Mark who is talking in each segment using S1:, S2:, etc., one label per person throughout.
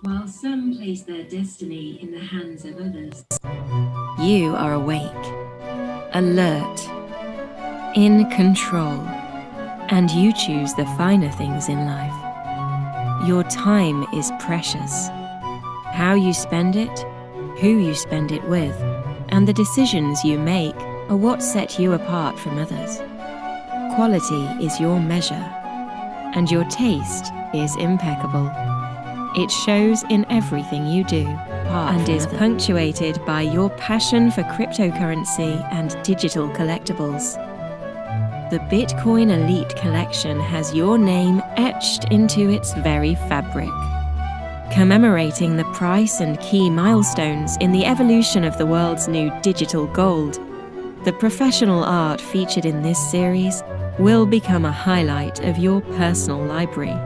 S1: While some place their destiny in the hands of others.
S2: You are awake, alert, in control, and you choose the finer things in life. Your time is precious. How you spend it, who you spend it with, and the decisions you make are what set you apart from others. Quality is your measure, and your taste is impeccable. It shows in everything you do, and is punctuated by your passion for cryptocurrency and digital collectibles. The Bitcoin Elite Collection has your name etched into its very fabric. Commemorating the price and key milestones in the evolution of the world's new digital gold, the professional art featured in this series will become a highlight of your personal library.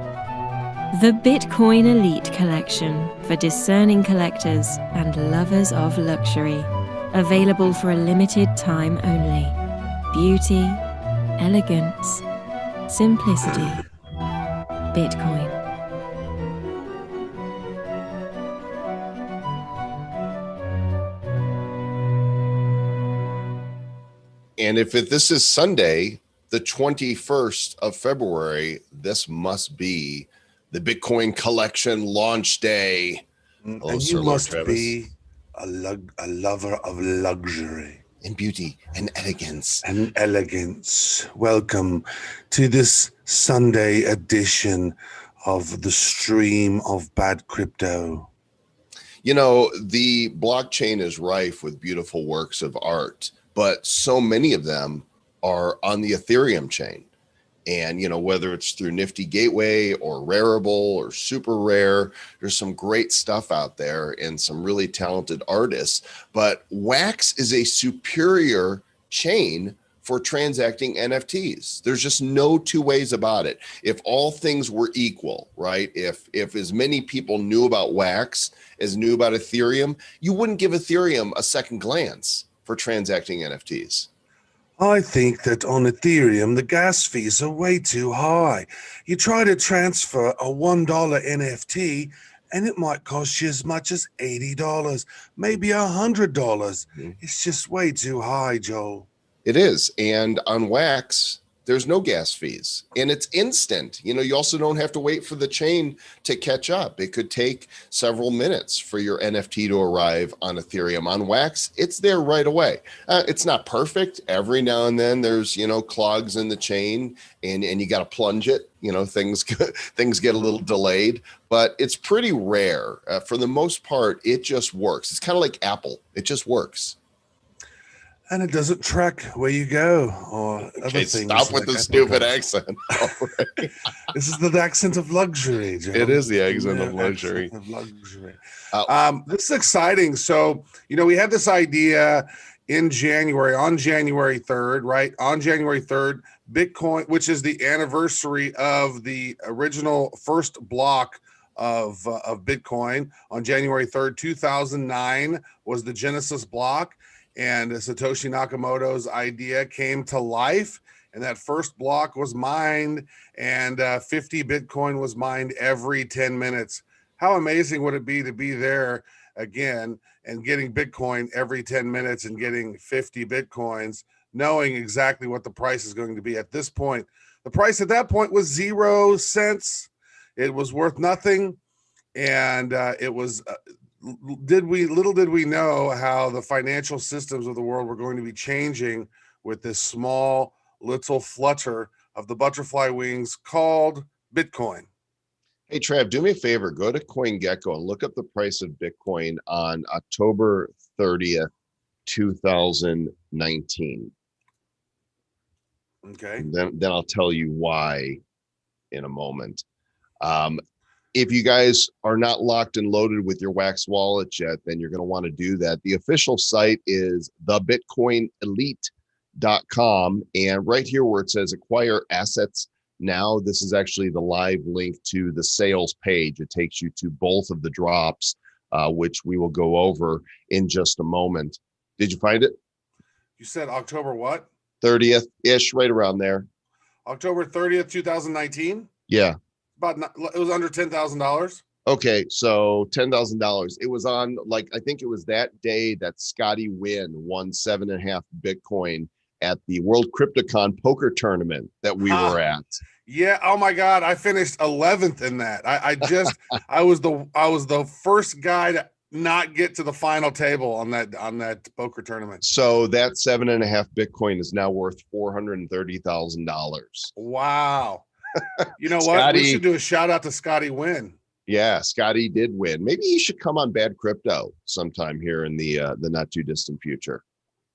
S2: The Bitcoin Elite Collection for discerning collectors and lovers of luxury. Available for a limited time only. Beauty, elegance, simplicity. Bitcoin.
S3: And if this is Sunday, the 21st of February, this must be the Bitcoin Collection launch day.
S4: Hello, and you must be a lover of luxury
S3: and beauty and elegance.
S4: Welcome to this Sunday edition of the stream of bad crypto.
S3: You know, the blockchain is rife with beautiful works of art, but so many of them are on the Ethereum chain. And, you know, whether it's through Nifty Gateway or Rarible or Super Rare, there's some great stuff out there and some really talented artists. But Wax is a superior chain for transacting NFTs. There's just no two ways about it. If all things were equal, right? If as many people knew about Wax as knew about Ethereum, you wouldn't give Ethereum a second glance for transacting NFTs.
S4: I think that on Ethereum, the gas fees are way too high. You try to transfer a $1 NFT, and it might cost you as much as $80, maybe $100. Mm-hmm. It's just way too high, Joel.
S3: It is. And on Wax, there's no gas fees and it's instant. You know, you also don't have to wait for the chain to catch up. It could take several minutes for your NFT to arrive on Ethereum. On Wax, it's there right away. It's not perfect. Every now and then there's, you know, clogs in the chain and you got to plunge it. You know, things get a little delayed, but it's pretty rare. For the most part, it just works. It's kind of like Apple. It just works.
S4: And it doesn't track where you go or other things.
S3: Stop with the stupid accent.
S4: This is the accent of luxury, Joe.
S3: It is the accent of luxury.
S4: This is exciting. So, you know, we had this idea in January, on January 3rd, right? On January 3rd, Bitcoin, which is the anniversary of the original first block of Bitcoin. On January 3rd, 2009 was the Genesis block. And Satoshi Nakamoto's idea came to life, and that first block was mined, and 50 Bitcoin was mined every 10 minutes. How amazing would it be to be there again and getting Bitcoin every 10 minutes and getting 50 Bitcoins, knowing exactly what the price is going to be at this point? The price at that point was 0 cents. It was worth nothing, and it was... Little did we know how the financial systems of the world were going to be changing with this small little flutter of the butterfly wings called Bitcoin.
S3: Hey, Trav, do me a favor. Go to CoinGecko and look up the price of Bitcoin on October 30th, 2019.
S4: Okay.
S3: And then I'll tell you why in a moment. If you guys are not locked and loaded with your Wax wallet yet, then you're going to want to do that. The official site is thebitcoinelite.com. And right here where it says acquire assets now, this is actually the live link to the sales page. It takes you to both of the drops, which we will go over in just a moment. Did you find it?
S4: You said October what?
S3: 30th-ish, right around there.
S4: October 30th, 2019?
S3: Yeah.
S4: It was under $10,000.
S3: Okay, so $10,000. It was on, like, I think it was that day that Scotty Wynn won 7.5 Bitcoin at the World Cryptocon poker tournament that we were at.
S4: Yeah. Oh my God. I finished 11th in that. I was the first guy to not get to the final table on that poker tournament.
S3: So that 7.5 Bitcoin is now worth $430,000.
S4: Wow. You know what?
S3: Scotty,
S4: We should do a shout out to Scotty Wynn.
S3: Yeah, Scotty did win. Maybe he should come on Bad Crypto sometime here in the not too distant future.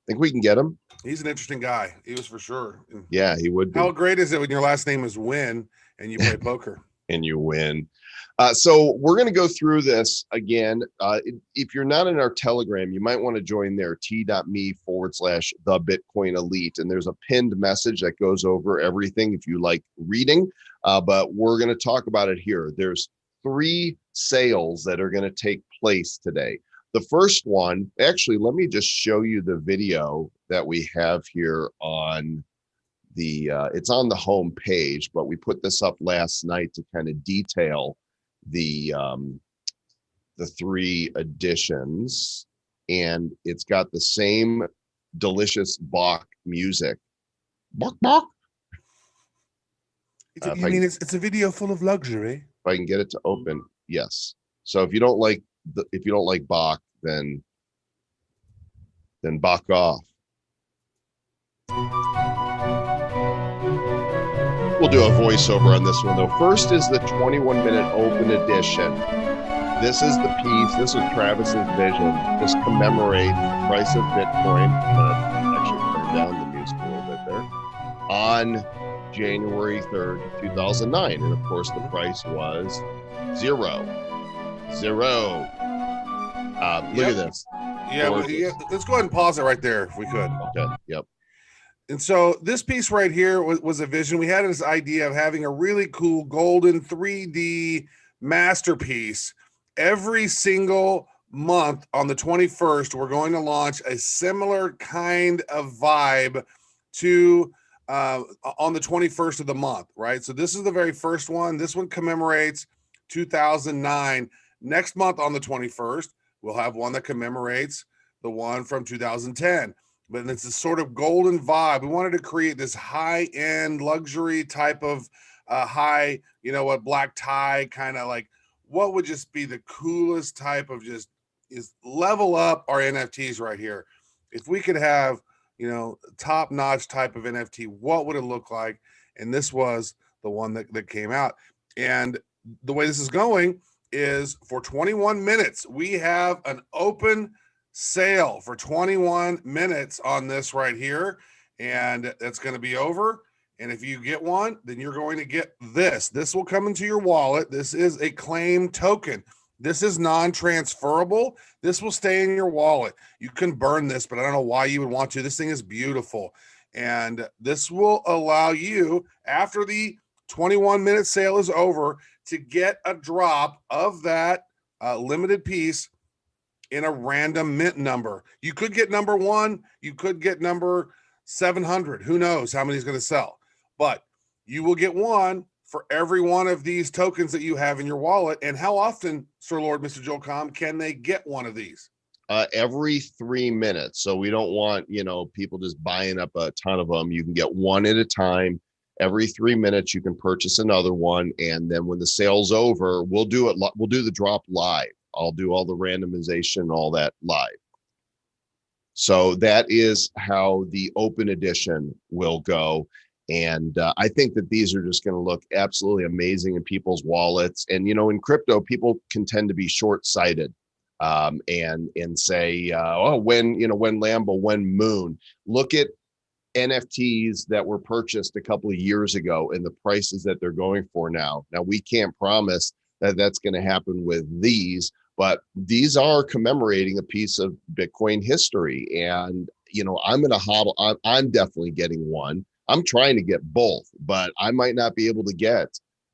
S3: Think we can get him?
S4: He's an interesting guy. He was for sure.
S3: Yeah, he would be.
S4: How great is it when your last name is Wynn and you play poker?
S3: And you win. So we're going to go through this again. If you're not in our Telegram, you might want to join there, t.me/the Bitcoin Elite. And there's a pinned message that goes over everything if you like reading. But we're going to talk about it here. There's 3 sales that are going to take place today. The first one, actually, let me just show you the video that we have here on the, it's on the home page, but we put this up last night to kind of detail the 3 editions, and it's got the same delicious Bach music. Bach, Bach.
S4: It's a video full of luxury?
S3: If I can get it to open, yes. So if you don't like Bach, then Bach off. We'll do a voiceover on this one though. First is the 21-minute open edition. This is the piece. This is Travis's vision. This commemorates the price of Bitcoin. Actually, turn down the music a little bit there. On January 3rd, 2009, and of course the price was zero. Look at this.
S4: Yeah, let's go ahead and pause it right there if we could.
S3: Okay. Yep.
S4: And so this piece right here was a vision. We had this idea of having a really cool golden 3D masterpiece. Every single month on the 21st, we're going to launch a similar kind of vibe to on the 21st of the month, right? So this is the very first one. This one commemorates 2009. Next month on the 21st, we'll have one that commemorates the one from 2010. But it's a sort of golden vibe. We wanted to create this high-end luxury type of high, black tie kind of like what would just be the coolest type of just is level up our NFTs right here. If we could have, top-notch type of NFT, what would it look like? And this was the one that came out. And the way this is going is for 21 minutes, we have an open sale for 21 minutes on this right here, and that's going to be over. And if you get one, then you're going to get this. This will come into your wallet. This is a claim token. This is non-transferable. This will stay in your wallet. You can burn this, but I don't know why you would want to. This thing is beautiful. And this will allow you, after the 21-minute sale is over, to get a drop of that limited piece in a random mint number. You could get number 1, you could get number 700. Who knows how many is going to sell? But you will get one for every one of these tokens that you have in your wallet. And how often, Sir Lord, Mr. Joel Comm, can they get one of these?
S3: Every 3 minutes. So we don't want, people just buying up a ton of them. You can get one at a time. Every 3 minutes, you can purchase another one. And then when the sale's over, we'll do the drop live. I'll do all the randomization, all that live. So that is how the open edition will go. And I think that these are just going to look absolutely amazing in people's wallets. And, in crypto, people can tend to be short-sighted and say, when Lambo, when Moon. Look at NFTs that were purchased a couple of years ago and the prices that they're going for now. Now, we can't promise that that's going to happen with these, but these are commemorating a piece of Bitcoin history. And, I'm going to hodl. I'm definitely getting one. I'm trying to get both, but I might not be able to get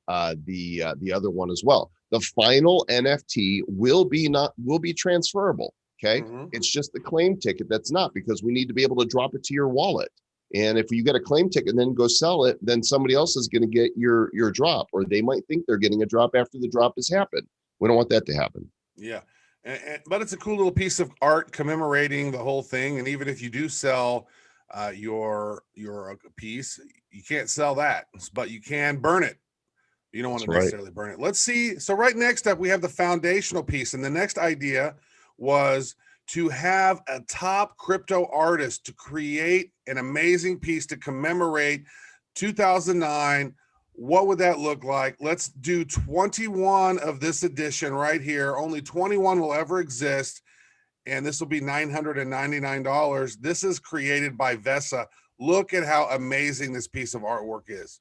S3: the other one as well. The final NFT will be transferable. Okay. Mm-hmm. It's just the claim ticket that's not, because we need to be able to drop it to your wallet. And if you get a claim ticket and then go sell it, then somebody else is going to get your drop, or they might think they're getting a drop after the drop has happened, We don't want that to happen.
S4: Yeah. But it's a cool little piece of art commemorating the whole thing. And even if you do sell your piece, you can't sell that, but you can burn it. You don't want to necessarily burn it. Let's see. So right next up, we have the foundational piece. And the next idea was to have a top crypto artist to create an amazing piece to commemorate 2009. What would that look like? Let's do 21 of this edition right here. Only 21 will ever exist. And this will be $999. This is created by VESA. Look at how amazing this piece of artwork is.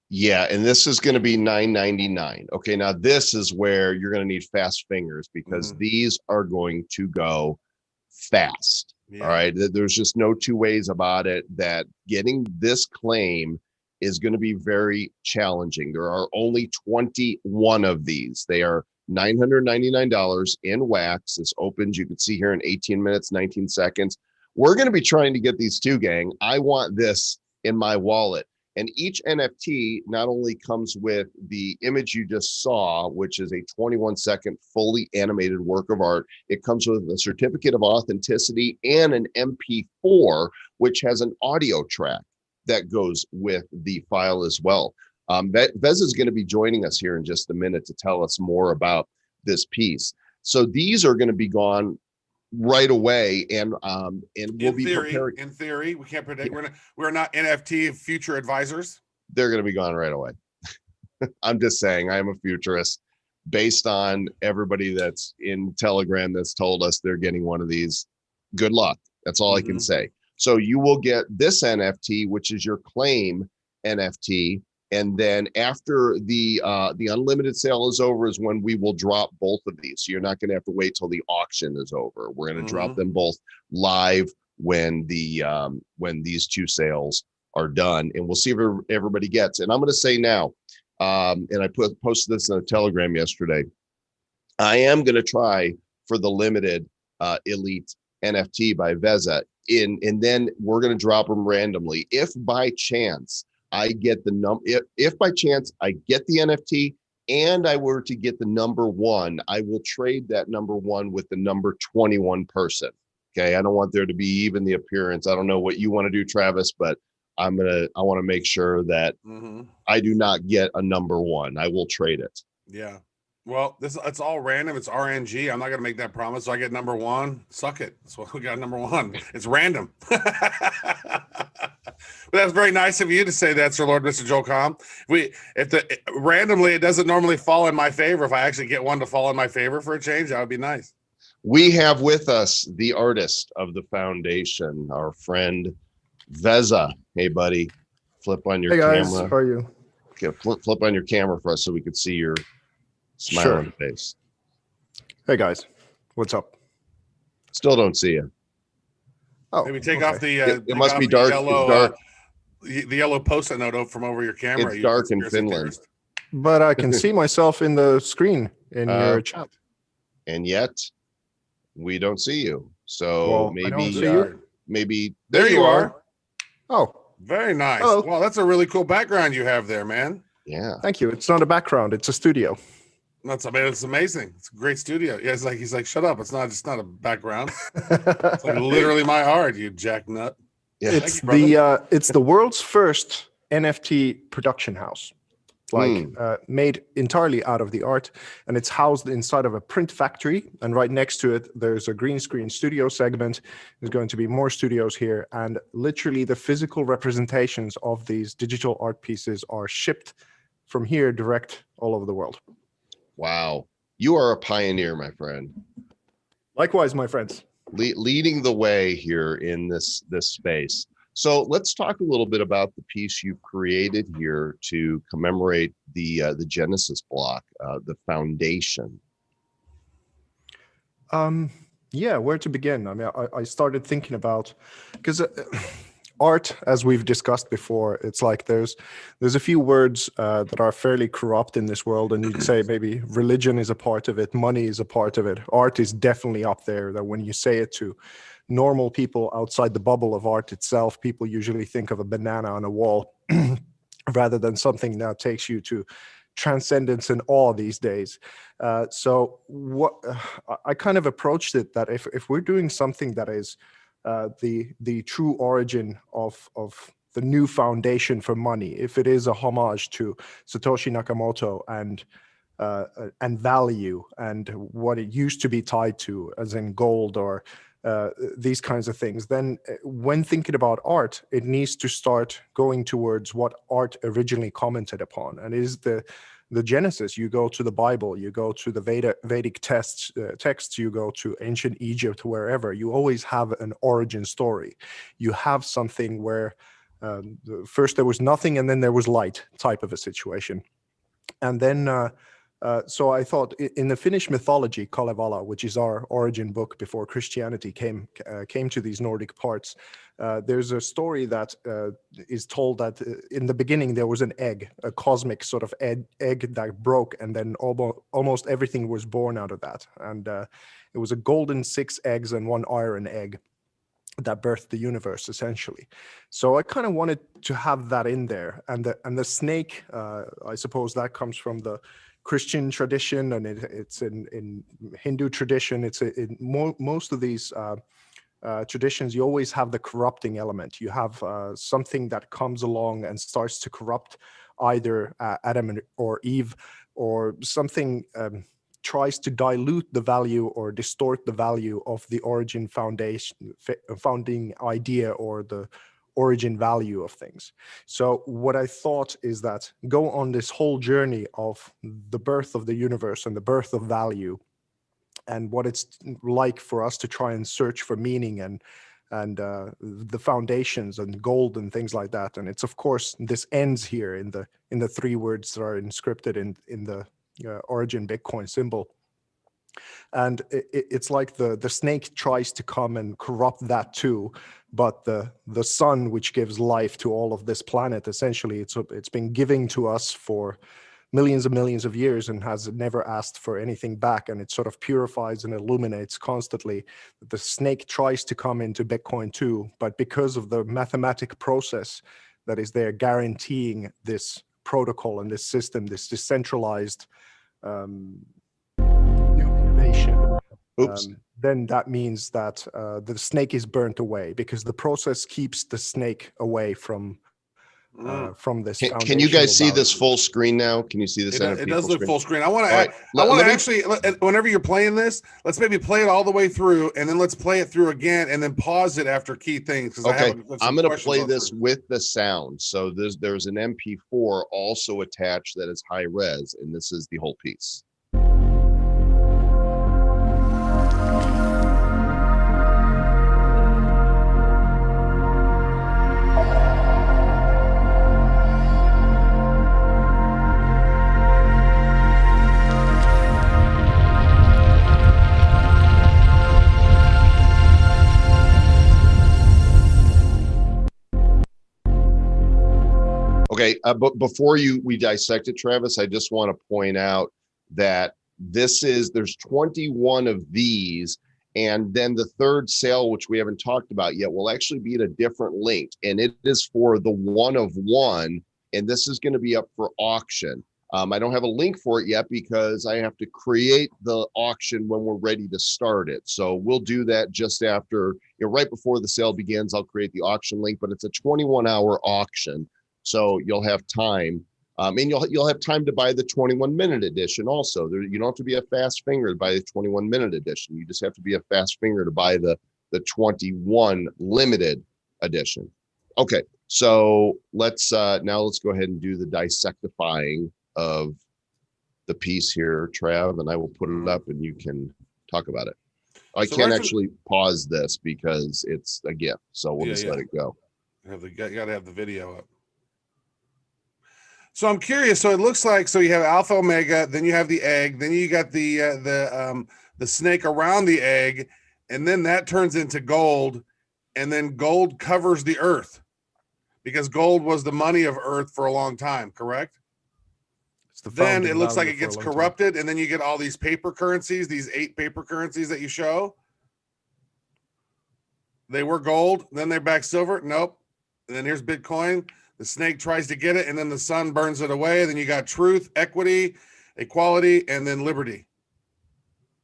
S3: Yeah, and this is going to be $999. Okay, now this is where you're going to need fast fingers because these are going to go fast. Yeah. All right, there's just no two ways about it that getting this claim is going to be very challenging. There are only 21 of these. They are $999 in wax. This opens, you can see here, in 18 minutes, 19 seconds. We're going to be trying to get these too, gang. I want this in my wallet. And each NFT not only comes with the image you just saw, which is a 21-second fully animated work of art, it comes with a certificate of authenticity and an MP4, which has an audio track that goes with the file as well. VESA is going to be joining us here in just a minute to tell us more about this piece. So these are going to be gone right away, and we'll be preparing.
S4: In theory, we can't predict. We're not NFT future advisors.
S3: They're going to be gone right away. I'm just saying, I am a futurist based on everybody that's in Telegram that's told us they're getting one of these. Good luck. That's all I can say. So you will get this NFT, which is your claim NFT. And then after the unlimited sale is over is when we will drop both of these. So you're not going to have to wait till the auction is over. We're going to drop them both live when these two sales are done, and we'll see if everybody gets. And I'm going to say now, and I posted this in a Telegram yesterday, I am going to try for the limited elite NFT by VESA, and then we're going to drop them randomly. If by chance I get the if by chance I get the NFT and I were to get the number one, I will trade that number one with the number 21 person. Okay. I don't want there to be even the appearance. I don't know what you want to do, Travis, but I want to make sure that I do not get a number one. I will trade it.
S4: Yeah. Well, it's all random. It's RNG. I'm not going to make that promise. So I get number one. Suck it. That's what we got, number one. It's random. But that's very nice of you to say that, Sir Lord, Mr. Joel Com. Randomly, it doesn't normally fall in my favor. If I actually get one to fall in my favor for a change, that would be nice.
S3: We have with us the artist of the foundation, our friend VESA. Hey, buddy, flip on your camera.
S5: Hey guys, how are you?
S3: Okay, flip on your camera for us so we can see your smiling face.
S5: Hey guys, what's up?
S3: Still don't see you.
S4: Oh, maybe take off the.
S3: It must be dark.
S4: Yellow,
S3: it's dark.
S4: The yellow Post-it note from over your camera.
S3: It's dark in Finland.
S5: But I can see myself in the screen in your chat.
S3: And yet, we don't see you. So maybe,
S5: I don't see you.
S3: Maybe
S4: there you are.
S5: Oh,
S4: very nice.
S5: Hello.
S4: Well, that's a really cool background you have there, man.
S3: Yeah.
S5: Thank you. It's not a background. It's a studio.
S4: It's amazing. It's a great studio. Yeah, he's like, shut up. It's not a background. It's like literally my heart, you jacknut.
S3: Yeah.
S5: It's it's the world's first NFT production house, made entirely out of the art, and it's housed inside of a print factory. And right next to it, there's a green screen studio segment. There's going to be more studios here, and literally the physical representations of these digital art pieces are shipped from here direct all over the world.
S3: Wow, you are a pioneer, my friend.
S5: Likewise, my friends.
S3: Leading the way here in this space. So let's talk a little bit about the piece you've created here to commemorate the Genesis block, the foundation.
S5: Yeah, where to begin? I mean, I started thinking about, because art, as we've discussed before, it's like there's a few words that are fairly corrupt in this world, and you'd say maybe religion is a part of it, money is a part of it. Art is definitely up there, that when you say it to normal people outside the bubble of art itself, people usually think of a banana on a wall rather than something that takes you to transcendence and awe these days. So what I kind of approached it that if we're doing something that is the true origin of the new foundation for money, if it is a homage to Satoshi Nakamoto and value and what it used to be tied to, as in gold or these kinds of things, then when thinking about art, it needs to start going towards what art originally commented upon, and is the Genesis. You go to the Bible, you go to the Vedic texts, you go to ancient Egypt, wherever, you always have an origin story. You have something where first there was nothing and then there was light type of a situation. And then so I thought in the Finnish mythology, Kalevala, which is our origin book before Christianity came to these Nordic parts, there's a story that is told that in the beginning there was an egg, a cosmic sort of egg that broke, and then almost everything was born out of that. And it was a golden 6 eggs and 1 iron egg that birthed the universe, essentially. So I kind of wanted to have that in there. And the snake, I suppose that comes from the Christian tradition, and it's in Hindu tradition. It's in most of these traditions, you always have the corrupting element. You have something that comes along and starts to corrupt either Adam or Eve, or something tries to dilute the value or distort the value of the origin founding idea or the origin value of things. So what I thought is that go on this whole journey of the birth of the universe and the birth of value, and what it's like for us to try and search for meaning and the foundations and gold and things like that. And it's, of course, this ends here in the 3 words that are inscripted in the origin Bitcoin symbol. And it's like the snake tries to come and corrupt that too, but the sun, which gives life to all of this planet, essentially it's been giving to us for millions and millions of years and has never asked for anything back, and it sort of purifies and illuminates constantly. The snake tries to come into Bitcoin too, but because of the mathematic process that is there guaranteeing this protocol and this system, this decentralized innovation, then that means that the snake is burnt away, because the process keeps the snake away from this.
S3: Can you guys see this full screen now? Can you see this?
S4: It does look full screen. I want to actually, whenever you're playing this, let's maybe play it all the way through, and then let's play it through again, and then pause it after key things.
S3: Okay, I'm going to play this with the sound. So there's an MP4 also attached that is high res, and this is the whole piece. Okay, but before we dissect it, Travis, I just want to point out that there's 21 of these, and then the third sale, which we haven't talked about yet, will actually be at a different link, and it is for the 1 of 1, and this is going to be up for auction. I don't have a link for it yet because I have to create the auction when we're ready to start it. So we'll do that just after, right before the sale begins. I'll create the auction link, but it's a 21-hour auction. So you'll have time, and you'll have time to buy the 21-minute edition also. You don't have to be a fast finger to buy the 21-minute edition. You just have to be a fast finger to buy the 21 limited edition. Okay, so let's go ahead and do the dissectifying of the piece here, Trav, and I will put it up and you can talk about it. I can't actually pause this because it's a GIF, so we'll just let it go.
S4: You got to have the video up. So I'm curious. So it looks like, so you have Alpha Omega, then you have the egg, then you got the snake around the egg, and then that turns into gold, and then gold covers the earth because gold was the money of earth for a long time, correct? Then it looks like it gets corrupted, and then you get all these paper currencies, these 8 paper currencies that you show. They were gold, then they're back silver. Nope. And then here's Bitcoin. The snake tries to get it, and then the sun burns it away. Then you got truth, equity, equality, and then liberty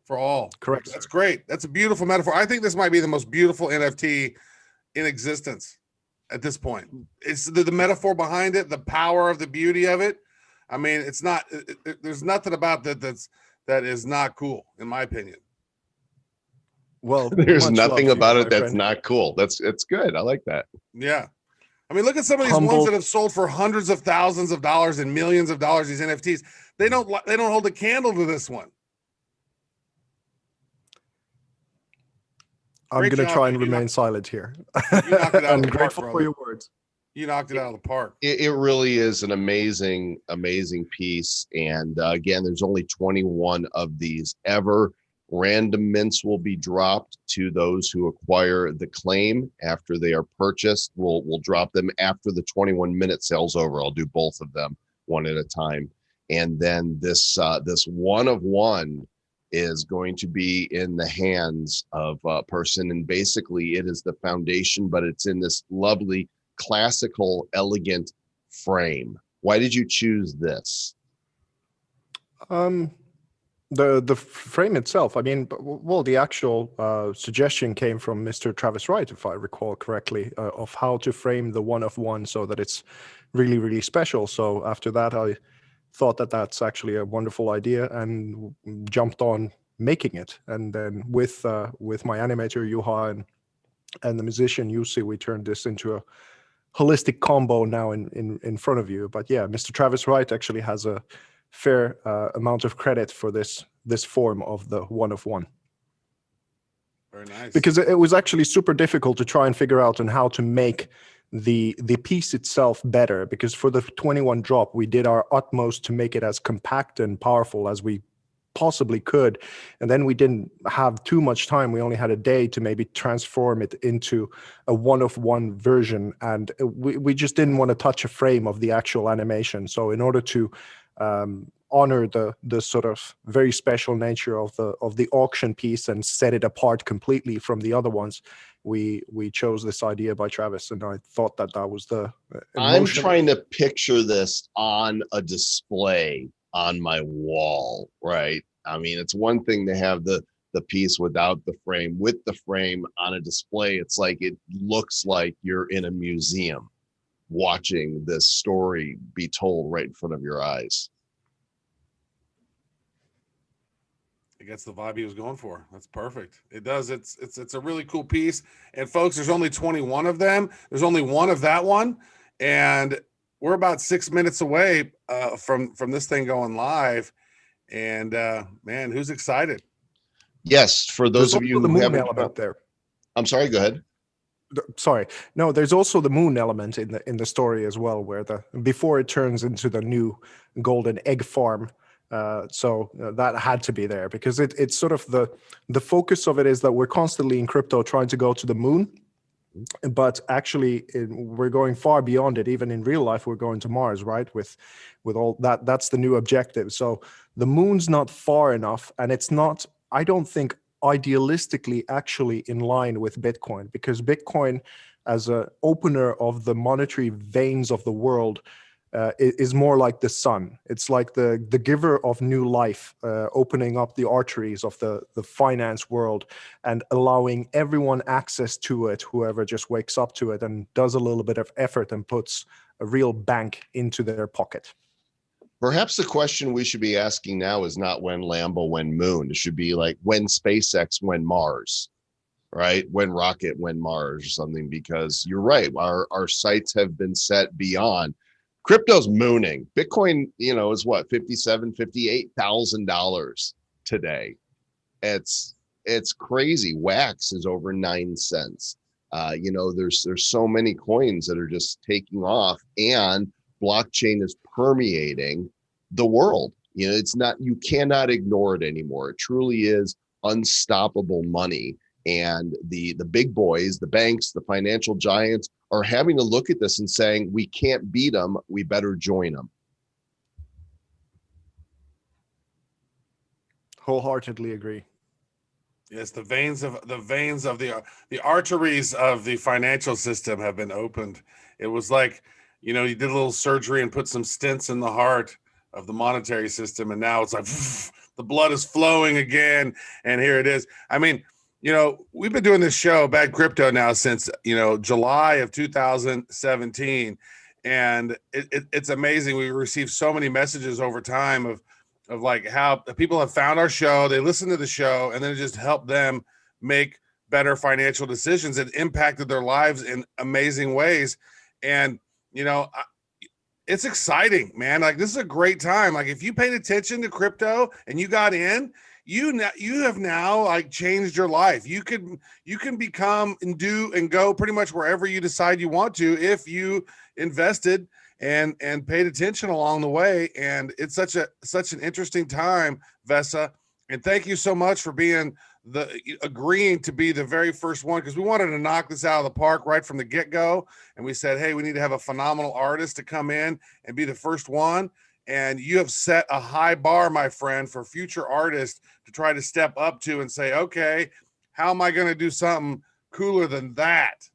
S4: for all.
S5: Correct.
S4: That's great. That's a beautiful metaphor. I think this might be the most beautiful NFT in existence at this point. It's the metaphor behind it, the power of the beauty of it. I mean, it's not. There's nothing about that is not cool, in my opinion.
S5: Well,
S3: there's
S5: much
S3: nothing
S5: love to you,
S3: about
S5: my
S3: it that's
S5: friend.
S3: not cool. It's good. I like that.
S4: Yeah. I mean, look at some of these
S5: Humble.
S4: ones that have sold for hundreds of thousands of dollars and millions of dollars. These NFTs, they don't hold a candle to this one.
S5: I'm
S4: Great
S5: going to
S4: job,
S5: try and
S4: man.
S5: remain silent here.
S4: You knocked it out of
S5: I'm
S4: the park,
S5: grateful
S4: brother.
S5: for your words.
S4: You knocked it out of the park.
S3: It really is an amazing piece. And again, there's only 21 of these ever. Random mints will be dropped to those who acquire the claim after they are purchased. We'll drop them after the 21-minute sale's over. I'll do both of them one at a time. And then this one of one is going to be in the hands of a person. And basically it is the foundation, but it's in this lovely, classical, elegant frame. Why did you choose this?
S5: The frame itself, I mean, well, the actual suggestion came from Mr. Travis Wright, if I recall correctly, of how to frame the one of one so that it's really, really special. So after that, I thought that that's actually a wonderful idea and jumped on making it. And then with my animator Juha and the musician Jussi, we turned this into a holistic combo now in front of you. But yeah, Mr. Travis Wright actually has a fair amount of credit for this form of the one of one.
S4: Very nice.
S5: Because it was actually super difficult to try and figure out on how to make the piece itself better, because for the 21 drop we did our utmost to make it as compact and powerful as we possibly could, and then we didn't have too much time. We only had a day to maybe transform it into a one-of-one version, and we just didn't want to touch a frame of the actual animation. So in order to honor the sort of very special nature of the auction piece and set it apart completely from the other ones, we chose this idea by Travis, and I thought that was the
S3: I'm trying to picture this on a display on my wall, right? I mean, it's one thing to have the piece without the frame. With the frame on a display, it's like it looks like you're in a museum watching this story be told right in front of your eyes.
S4: It gets the vibe he was going for. That's perfect. It does. It's a really cool piece. And folks, there's only 21 of them. There's only one of that one, and we're about 6 minutes away from this thing going live. And man, who's excited?
S3: Yes, for those of you who haven't
S5: element there.
S3: I'm sorry, go ahead.
S5: Sorry. No, there's also the moon element in the story as well, where before it turns into the new golden egg farm. So that had to be there, because it's sort of the focus of it is that we're constantly in crypto trying to go to the moon, but actually we're going far beyond it. Even in real life, we're going to Mars, right? With all that, that's the new objective. So the moon's not far enough, and it's not, I don't think, idealistically actually in line with Bitcoin, because Bitcoin as an opener of the monetary veins of the world is more like the sun. It's like the giver of new life, opening up the arteries of the finance world and allowing everyone access to it, whoever just wakes up to it and does a little bit of effort and puts a real bank into their pocket.
S3: Perhaps the question we should be asking now is not when Lambo, when moon. It should be like when SpaceX, when Mars, right? When rocket, when Mars or something, because you're right. Our sights have been set beyond. Crypto's mooning. Bitcoin, is what, $57,000, $58,000 today. It's crazy. Wax is over 9 cents. There's so many coins that are just taking off, and blockchain is permeating the world. It's not, you cannot ignore it anymore. It truly is unstoppable money. And the big boys, the banks, the financial giants are having to look at this and saying, we can't beat them. We better join them.
S5: Wholeheartedly agree.
S4: Yes, the veins of the arteries of the financial system have been opened. It was like, you know, you did a little surgery and put some stents in the heart of the monetary system, and now it's like the blood is flowing again, and here it is. I mean, you know, we've been doing this show, Bad Crypto, now since, you know, July of 2017, and it's amazing. We received so many messages over time of like how people have found our show, they listen to the show, and then it just helped them make better financial decisions. It impacted their lives in amazing ways. And, you know, it's exciting, man. Like, this is a great time. Like, if you paid attention to crypto and you got in, you have now like changed your life. You can become and do and go pretty much wherever you decide you want to if you invested and paid attention along the way. And it's such an interesting time, VESA. And thank you so much for agreeing to be the very first one, because we wanted to knock this out of the park right from the get-go. And we said, hey, we need to have a phenomenal artist to come in and be the first one. And you have set a high bar, my friend, for future artists to try to step up to and say, okay, how am I going to do something cooler than that?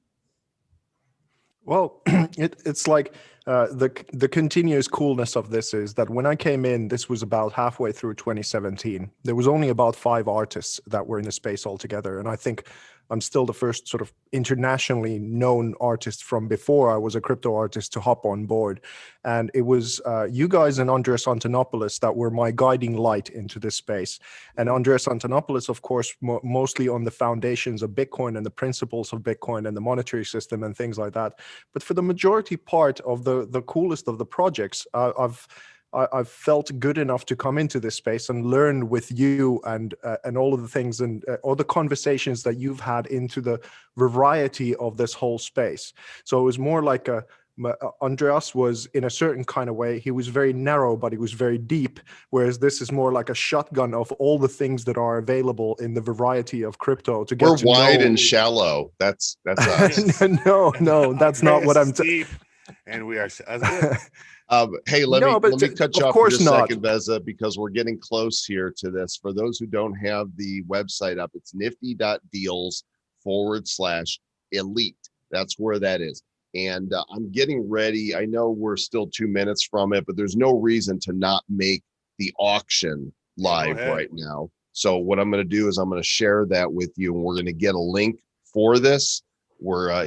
S5: Well, it's like the continuous coolness of this is that when I came in, this was about halfway through 2017. There was only about 5 artists that were in the space altogether. And I think I'm still the first sort of internationally known artist from before I was a crypto artist to hop on board. And it was you guys and Andreas Antonopoulos that were my guiding light into this space. And Andreas Antonopoulos, of course, mostly on the foundations of Bitcoin and the principles of Bitcoin and the monetary system and things like that. But for the majority part of the coolest of the projects, I've felt good enough to come into this space and learn with you and all of the things and all the conversations that you've had into the variety of this whole space. So it was more like Andreas was in a certain kind of way. He was very narrow, but he was very deep. Whereas this is more like a shotgun of all the things that are available in the variety of crypto.
S3: We're wide and shallow. That's us.
S5: no, that's not what I'm
S4: deep. And we are.
S3: Hey, let me cut you off for just a second, VESA, because we're getting close here to this. For those who don't have the website up, it's nifty.deals/elite. That's where that is. And I'm getting ready. I know we're still 2 minutes from it, but there's no reason to not make the auction live right now. So what I'm going to do is I'm going to share that with you, and we're going to get a link for this.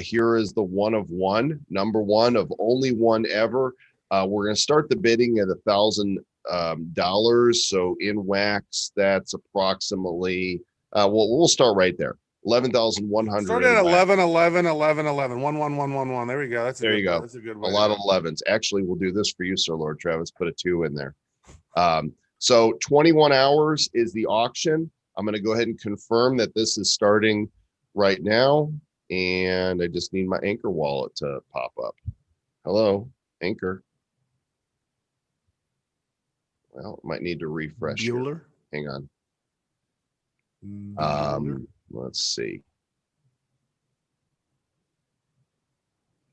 S3: Here is the one of one, number one of only one ever. We're going to start the bidding at $1,000. So in wax, that's approximately, we'll start right there. 11,100.
S4: Start at 11, 11, 11, 11, 1, 1, 1, 1, 1. There you go. That's a good one.
S3: A lot of 11s. Actually, we'll do this for you, Sir Lord Travis. Put a 2 in there. So 21 hours is the auction. I'm going to go ahead and confirm that this is starting right now. And I just need my Anchor wallet to pop up. Hello, Anchor. Well, might need to refresh.
S5: Bueller?
S3: Hang on. Let's see.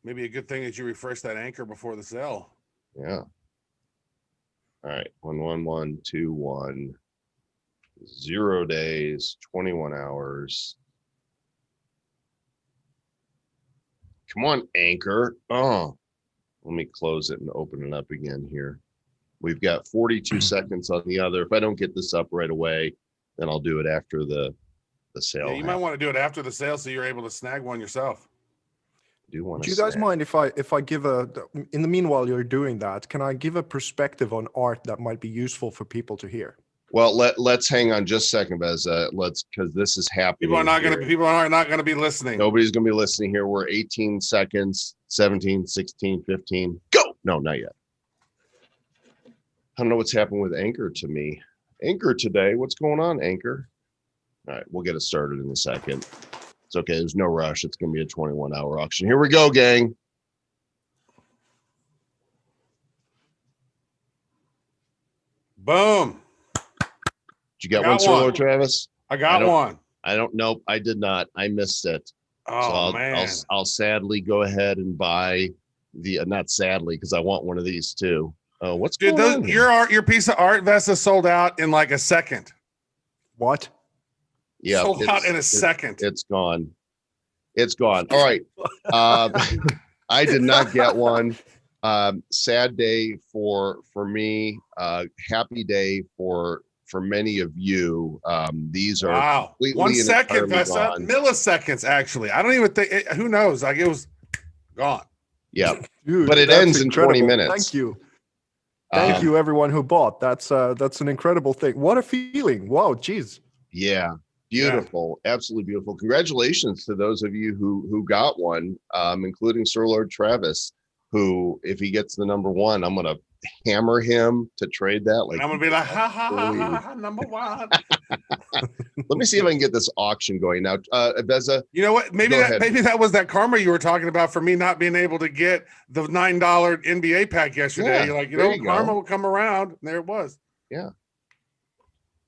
S4: Maybe a good thing that you refresh that Anchor before the sale.
S3: Yeah. All right. 11121. 0 days, 21 hours. Come on, Anchor. Oh, let me close it and open it up again here. We've got 42 seconds on the other. If I don't get this up right away, then I'll do it after the sale.
S4: Yeah, you might want to do it after the sale so you're able to snag one yourself.
S3: Do you
S5: guys mind if I give in the meanwhile you're doing that, can I give a perspective on art that might be useful for people to hear?
S3: Well, let's hang on just a second, Bez. Because this is happening.
S4: People are not going to be listening.
S3: Nobody's going to be listening here. We're 18 seconds, 17, 16, 15. Go. No, not yet. I don't know what's happened with Anchor to me. Anchor today. What's going on, Anchor? All right, we'll get it started in a second. It's okay. There's no rush. It's going to be a 21-hour auction. Here we go, gang.
S4: Boom.
S3: Did you get one, Sir Lord Travis?
S4: I got one.
S3: I don't know. I did not. I missed it.
S4: Oh,
S3: so
S4: man.
S3: I'll sadly go ahead and buy not sadly, because I want one of these too. What's going on here?
S4: Your piece of art, VESA, sold out in like a second.
S5: What?
S3: Yeah.
S4: Sold out in a second.
S3: It's gone. It's gone. All right. I did not get one. Sad day for me. Happy day for many of you. These are
S4: Wow. 1
S3: completely and
S4: second,
S3: entirely
S4: Vesa.
S3: gone.
S4: Milliseconds, actually. I don't even think, who knows? Like, it was gone.
S3: Yeah,
S5: Dude,
S3: but it
S5: that's
S3: ends in 20
S5: incredible.
S3: minutes.
S5: Thank you. Thank you, everyone who bought. That's an incredible thing. What a feeling. Wow, geez.
S3: Yeah, beautiful. Yeah. Absolutely beautiful. Congratulations to those of you who got one, including Sir Lord Travis, who, if he gets the number one, I'm going to hammer him to trade that. Like,
S4: and I'm going to be like, ha, ha, ha, ha, ha, number one.
S3: Let me see if I can get this auction going now. VESA,
S4: you know what? Maybe that was that karma you were talking about for me not being able to get the $9 NBA pack yesterday.
S3: Yeah,
S4: You're like, karma will come around. And there it was.
S3: Yeah.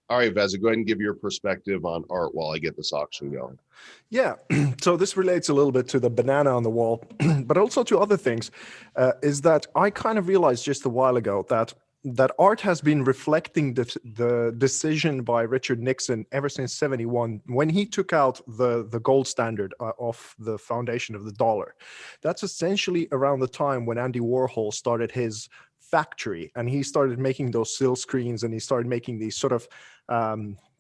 S3: All right, VESA, go ahead and give your perspective on art while I get this auction going.
S5: Yeah, so this relates a little bit to the banana on the wall, but also to other things, is that I kind of realized just a while ago that art has been reflecting the decision by Richard Nixon ever since '71, when he took out the gold standard of the foundation of the dollar. That's essentially around the time when Andy Warhol started his factory, and he started making those silk screens, and he started making these sort of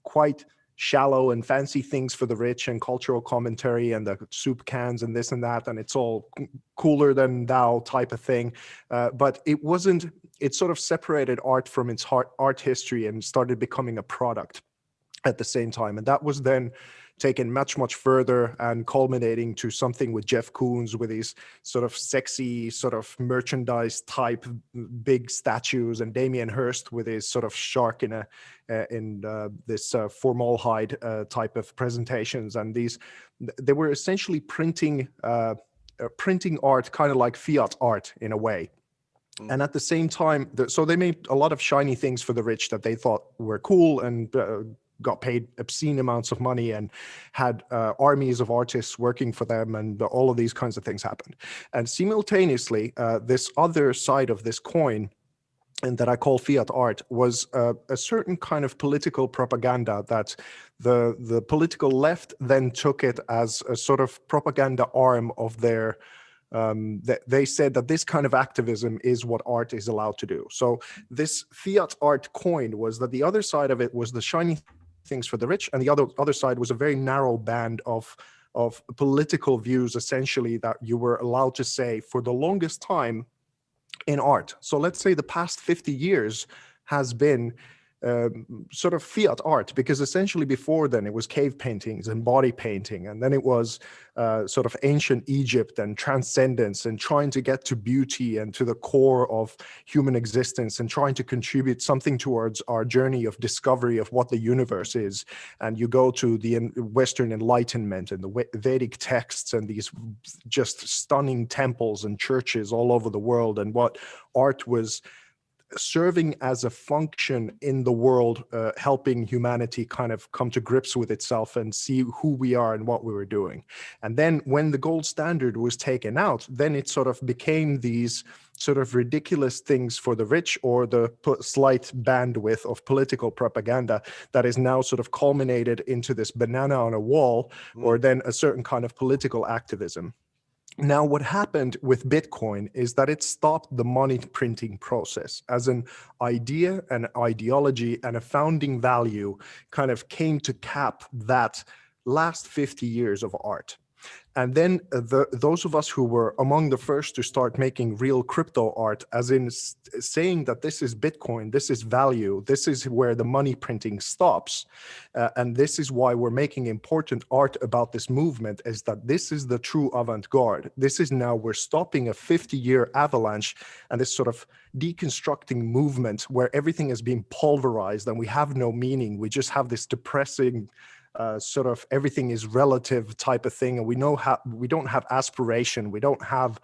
S5: quite shallow and fancy things for the rich, and cultural commentary, and the soup cans and this and that, and it's all cooler than thou type of thing. But it sort of separated art from its art history and started becoming a product at the same time. And that was then taken much, much further and culminating to something with Jeff Koons with his sort of sexy sort of merchandise type big statues, and Damien Hirst with his sort of shark in this formaldehyde type of presentations. And they were essentially printing art, kind of like fiat art in a way. And at the same time, so they made a lot of shiny things for the rich that they thought were cool, and got paid obscene amounts of money, and had armies of artists working for them, and all of these kinds of things happened. And simultaneously, this other side of this coin, and that I call fiat art, was a certain kind of political propaganda that the political left then took it as a sort of propaganda arm of their they said that this kind of activism is what art is allowed to do. So this fiat art coin was that the other side of it was the shiny things for the rich, and the other side was a very narrow band of political views, essentially, that you were allowed to say for the longest time in art. So let's say the past 50 years has been sort of fiat art, because essentially before then it was cave paintings and body painting, and then it was sort of ancient Egypt and transcendence, and trying to get to beauty and to the core of human existence, and trying to contribute something towards our journey of discovery of what the universe is. And you go to the Western Enlightenment and the Vedic texts and these just stunning temples and churches all over the world, and what art was serving as a function in the world, helping humanity kind of come to grips with itself and see who we are and what we were doing. And then when the gold standard was taken out, then it sort of became these sort of ridiculous things for the rich, or the slight bandwidth of political propaganda that is now sort of culminated into this banana on a wall, or then a certain kind of political activism. Now, what happened with Bitcoin is that it stopped the money printing process as an idea, an ideology, and a founding value kind of came to cap that last 50 years of art. And then those of us who were among the first to start making real crypto art, as in saying that this is Bitcoin, this is value, this is where the money printing stops. And this is why we're making important art about this movement, is that this is the true avant-garde. This is now, we're stopping a 50-year avalanche and this sort of deconstructing movement where everything is being pulverized and we have no meaning. We just have this depressing sort of everything is relative type of thing, and we don't have aspiration, we don't have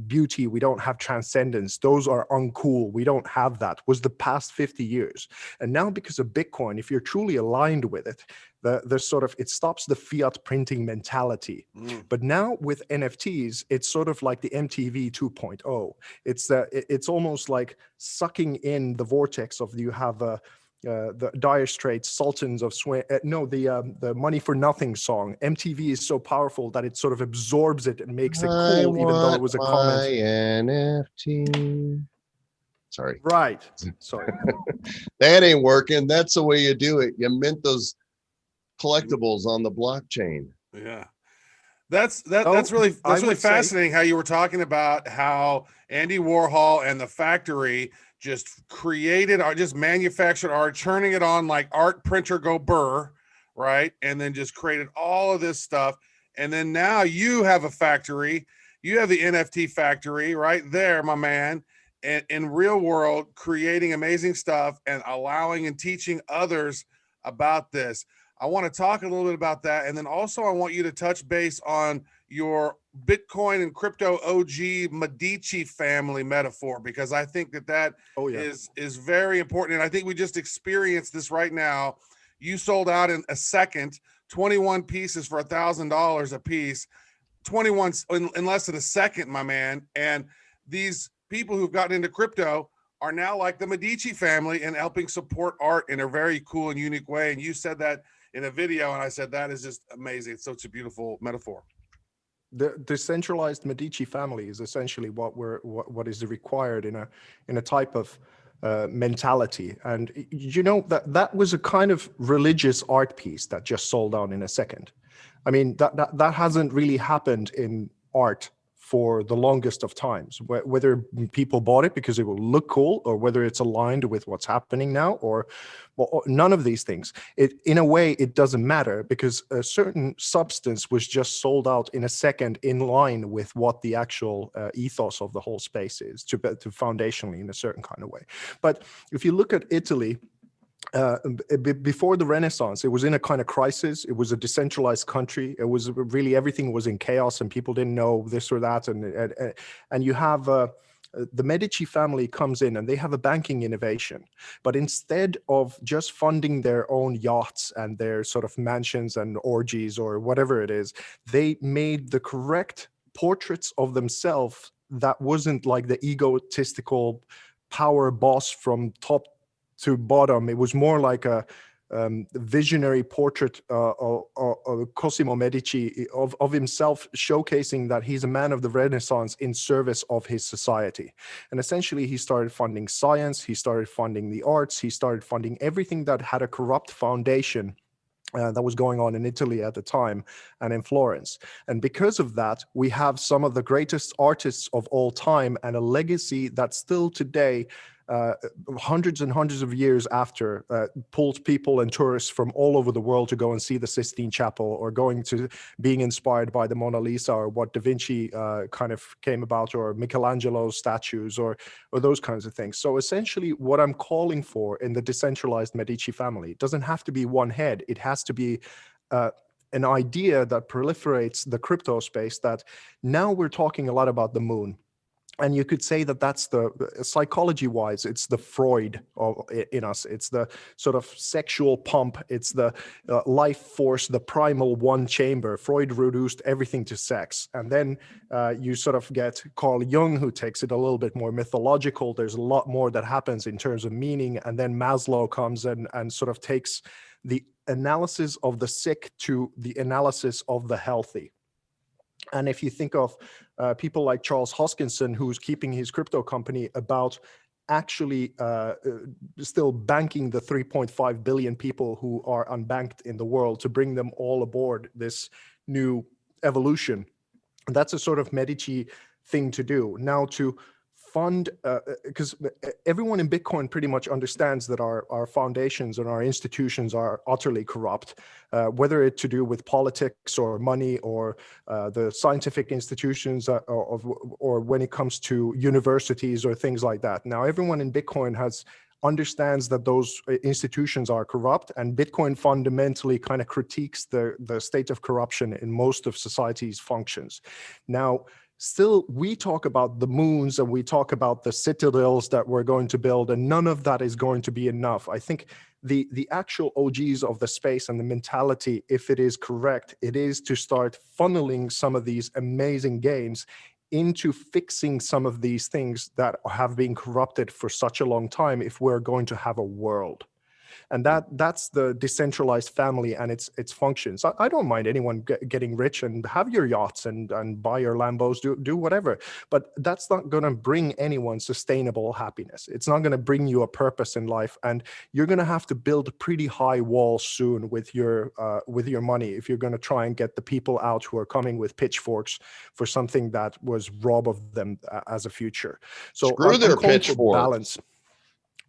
S5: beauty, we don't have transcendence. Those are uncool. We don't have that. Was the past 50 years. And now, because of Bitcoin, if you're truly aligned with it, the sort of, it stops the fiat printing mentality. But now with NFTs, it's sort of like the MTV 2.0. It's almost like sucking in the vortex of, you have the Dire Straits, Sultans of Swing. No, the Money for Nothing song. MTV is so powerful that it sort of absorbs it and makes it cool, even though it was a comment.
S3: NFT. Sorry.
S5: Right. Sorry.
S3: That ain't working. That's the way you do it. You mint those collectibles on the blockchain.
S4: Yeah. That's really fascinating how you were talking about how Andy Warhol and the factory just created or just manufactured art, turning it on like art printer go burr, right? And then just created all of this stuff. And then now you have a factory, you have the NFT factory right there, my man, and in real world, creating amazing stuff and allowing and teaching others about this. I want to talk a little bit about that. And then also I want you to touch base on your Bitcoin and crypto OG Medici family metaphor, because I think that is very important. And I think we just experienced this right now. You sold out in a second, 21 pieces for $1,000 a piece, 21 in less than a second, my man. And these people who've gotten into crypto are now like the Medici family and helping support art in a very cool and unique way. And you said that in a video, and I said that is just amazing. It's such a beautiful metaphor.
S5: The decentralized Medici family is essentially what is required in a type of mentality. And you know that was a kind of religious art piece that just sold out in a second. I mean, that hasn't really happened in art for the longest of times, whether people bought it because it will look cool or whether it's aligned with what's happening now, or none of these things. In a way, it doesn't matter because a certain substance was just sold out in a second in line with what the actual ethos of the whole space is, to foundationally in a certain kind of way. But if you look at Italy, before the Renaissance, it was in a kind of crisis. It was a decentralized country. It was really, everything was in chaos and people didn't know this or that. And you have the Medici family comes in and they have a banking innovation. But instead of just funding their own yachts and their sort of mansions and orgies or whatever it is, they made the correct portraits of themselves that wasn't like the egotistical power boss from top to bottom. It was more like a visionary portrait of Cosimo Medici of himself, showcasing that he's a man of the Renaissance in service of his society. And essentially, he started funding science, he started funding the arts, he started funding everything that had a corrupt foundation that was going on in Italy at the time and in Florence. And because of that, we have some of the greatest artists of all time and a legacy that still today, hundreds and hundreds of years after, pulled people and tourists from all over the world to go and see the Sistine Chapel, or going to being inspired by the Mona Lisa, or what Da Vinci kind of came about, or Michelangelo's statues, or those kinds of things. So essentially what I'm calling for in the decentralized Medici family, it doesn't have to be one head. It has to be an idea that proliferates the crypto space, that now we're talking a lot about the moon. And you could say that that's the, psychology-wise, it's the Freud in us. It's the sort of sexual pump. It's the life force, the primal one chamber. Freud reduced everything to sex. And then you sort of get Carl Jung, who takes it a little bit more mythological. There's a lot more that happens in terms of meaning. And then Maslow comes and sort of takes the analysis of the sick to the analysis of the healthy. And if you think of people like Charles Hoskinson, who's keeping his crypto company about actually still banking the 3.5 billion people who are unbanked in the world, to bring them all aboard this new evolution. And that's a sort of Medici thing to do. Now, to fund, because everyone in Bitcoin pretty much understands that our foundations and our institutions are utterly corrupt, whether it's to do with politics or money or the scientific institutions, or when it comes to universities or things like that. Now, everyone in Bitcoin understands that those institutions are corrupt, and Bitcoin fundamentally kind of critiques the state of corruption in most of society's functions. Now, still, we talk about the moons and we talk about the citadels that we're going to build, and none of that is going to be enough. I think the actual OGs of the space and the mentality, if it is correct, it is to start funneling some of these amazing gains into fixing some of these things that have been corrupted for such a long time, if we're going to have a world. And that's the decentralized family and its functions. I don't mind anyone getting rich and have your yachts and buy your Lambos, do whatever, but that's not going to bring anyone sustainable happiness. It's not going to bring you a purpose in life, and you're going to have to build pretty high walls soon with your money if you're going to try and get the people out who are coming with pitchforks for something that was robbed of them as a future. So
S3: Screw their
S5: calling for
S3: pitchforks.
S5: balance.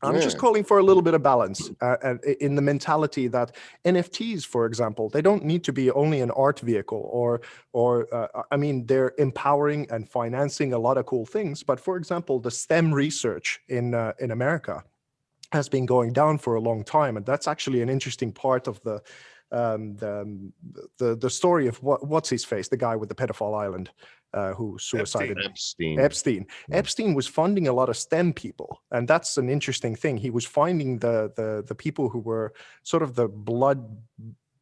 S5: I'm just calling for a little bit of balance and in the mentality that NFTs, for example, they don't need to be only an art vehicle I mean, they're empowering and financing a lot of cool things. But for example, the STEM research in America has been going down for a long time, and that's actually an interesting part of the story of what's his face, the guy with the pedophile island who suicided. Epstein was funding a lot of STEM people, and that's an interesting thing. He was finding the people who were sort of the blood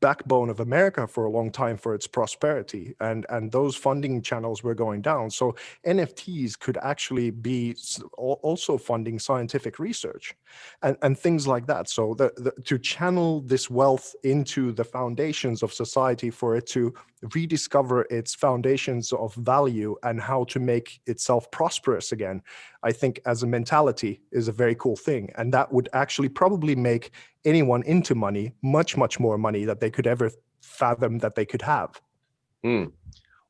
S5: backbone of America for a long time for its prosperity, and those funding channels were going down. So NFTs could actually be also funding scientific research and things like that. So to channel this wealth into the foundations of society for it to rediscover its foundations of value and how to make itself prosperous again, I think as a mentality is a very cool thing. And that would actually probably make anyone into money much, much more money that they could ever fathom that they could have.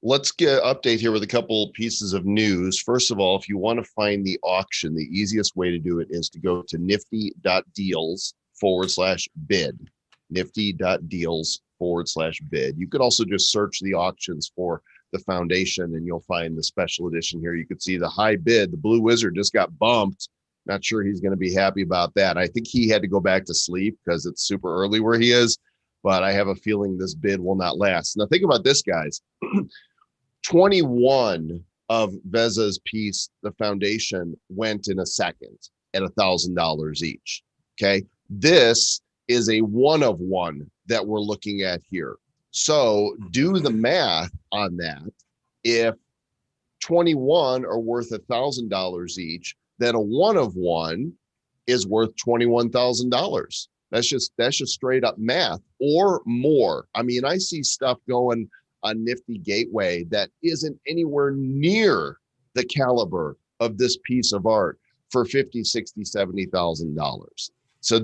S3: Let's get an update here with a couple pieces of news. First of all, if you want to find the auction, the easiest way to do it is to go to nifty.deals/bid. Nifty.deals/bid. You could also just search the auctions for the foundation and you'll find the special edition here. You could see the high bid. The Blue Wizard just got bumped. Not sure he's going to be happy about that. I think he had to go back to sleep because it's super early where he is, but I have a feeling this bid will not last. Now think about this, guys. 21 of VESA's piece, the foundation, went in a second at $1,000 each. Okay. This is a one of one that we're looking at here. So do the math on that. If 21 are worth $1,000 each, then a one of one is worth $21,000. That's just straight up math or more. I mean, I see stuff going on Nifty Gateway that isn't anywhere near the caliber of this piece of art for $50,000, $60,000, $70,000. So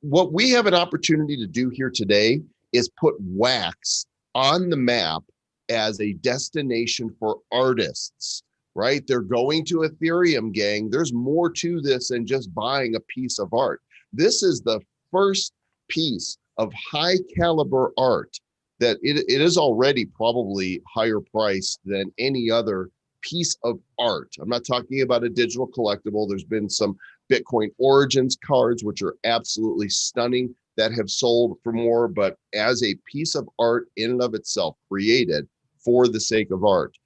S3: what we have an opportunity to do here today is put Wax on the map as a destination for artists, right? They're going to Ethereum, gang. There's more to this than just buying a piece of art. This is the first piece of high caliber art that it is already probably higher priced than any other piece of art. I'm not talking about a digital collectible. There's been some Bitcoin Origins cards, which are absolutely stunning, that have sold for more, but as a piece of art in and of itself, created for the sake of art,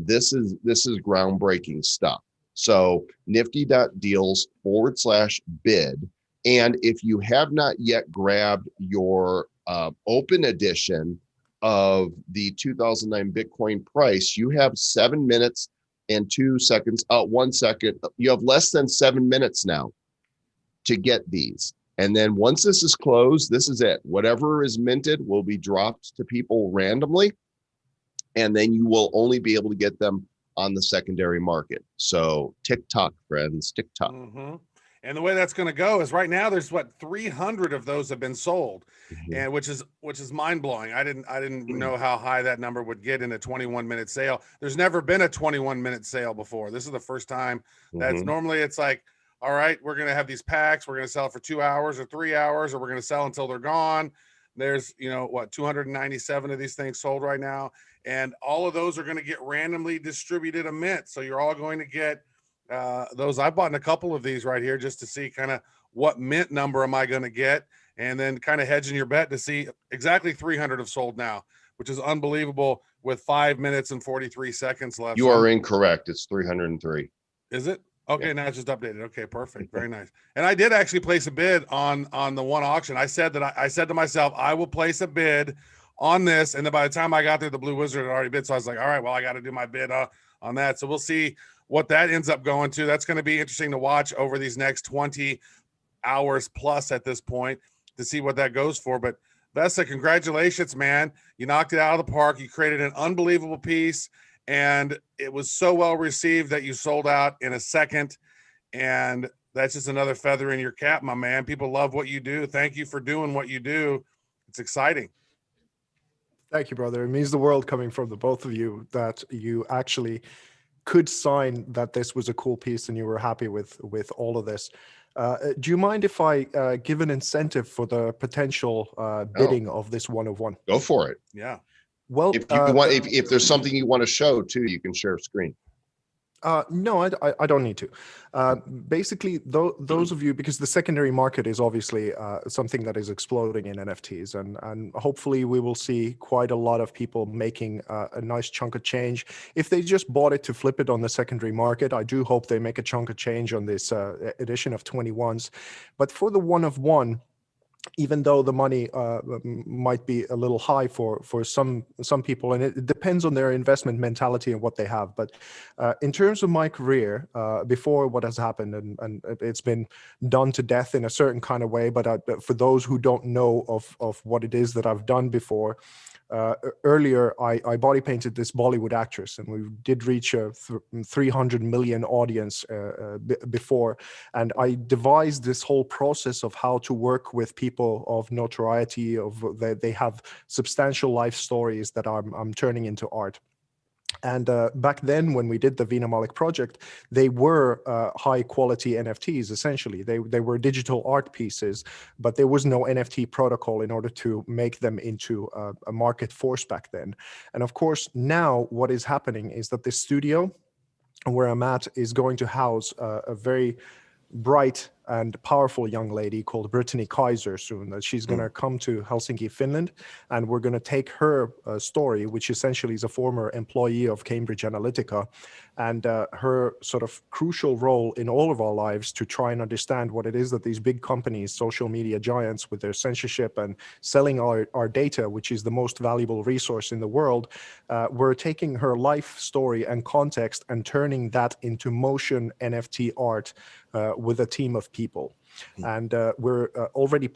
S3: this is groundbreaking stuff. So nifty.deals/bid. And if you have not yet grabbed your open edition of the 2009 Bitcoin price, you have 7 minutes and 2 seconds, 1 second. You have less than 7 minutes now to get these. And then once this is closed, this is it. Whatever is minted will be dropped to people randomly. And then you will only be able to get them on the secondary market. So TikTok, friends, TikTok.
S4: Mm-hmm. And the way that's going to go is right now there's 300 of those have been sold, and which is mind blowing. I didn't know how high that number would get in a 21-minute sale. There's never been a 21-minute sale before. This is the first time. That's normally it's like, all right, we're going to have these packs. We're going to sell for 2 hours or 3 hours, or we're going to sell until they're gone. There's 297 of these things sold right now, and all of those are going to get randomly distributed a mint. So you're all going to get those. I bought in a couple of these right here just to see kind of what mint number am I going to get, and then kind of hedging your bet to see exactly 300 have sold now, which is unbelievable with 5 minutes and 43 seconds left.
S3: You are incorrect. It's 303.
S4: Is it? Okay, yeah. Now it's just updated. Okay, perfect. Very nice. And I did actually place a bid on the one auction. I said to myself, I will place a bid on this. And then by the time I got there, the Blue Wizard had already bid. So I was like, all right, well, I got to do my bid on that. So we'll see what that ends up going to. That's going to be interesting to watch over these next 20 hours plus at this point to see what that goes for. But VESA, congratulations, man. You knocked it out of the park. You created an unbelievable piece, and it was so well received that you sold out in a second. And that's just another feather in your cap, my man. People love what you do. Thank you for doing what you do. It's exciting.
S5: Thank you, brother. It means the world coming from the both of you that you actually could sign that this was a cool piece and you were happy with all of this. Do you mind if I give an incentive for the potential bidding of this 1 of 1?
S3: Go for it.
S4: Yeah.
S5: Well,
S3: If you want, if there's something you want to show too, you can share screen.
S5: No, I don't need to. Basically, those of you, because the secondary market is obviously something that is exploding in NFTs, and hopefully we will see quite a lot of people making a nice chunk of change. If they just bought it to flip it on the secondary market, I do hope they make a chunk of change on this edition of 21s. But for the 1 of 1, even though the money might be a little high for some people, and it depends on their investment mentality and what they have. But in terms of my career, before what has happened, and it's been done to death in a certain kind of way, but for those who don't know of what it is that I've done before, earlier I body painted this Bollywood actress, and we did reach a 300 million audience before, and I devised this whole process of how to work with people of notoriety, they have substantial life stories that I'm turning into art. And back then, when we did the Veena Malik project, they were high quality NFTs. Essentially, they were digital art pieces, but there was no NFT protocol in order to make them into a market force back then. And of course, now what is happening is that this studio where I'm at is going to house a very bright and powerful young lady called Brittany Kaiser soon. That she's going to come to Helsinki, Finland, and we're going to take her story, which essentially is a former employee of Cambridge Analytica, and her sort of crucial role in all of our lives to try and understand what it is that these big companies, social media giants with their censorship and selling our data, which is the most valuable resource in the world, we're taking her life story and context and turning that into motion NFT art with a team of people. And we're already,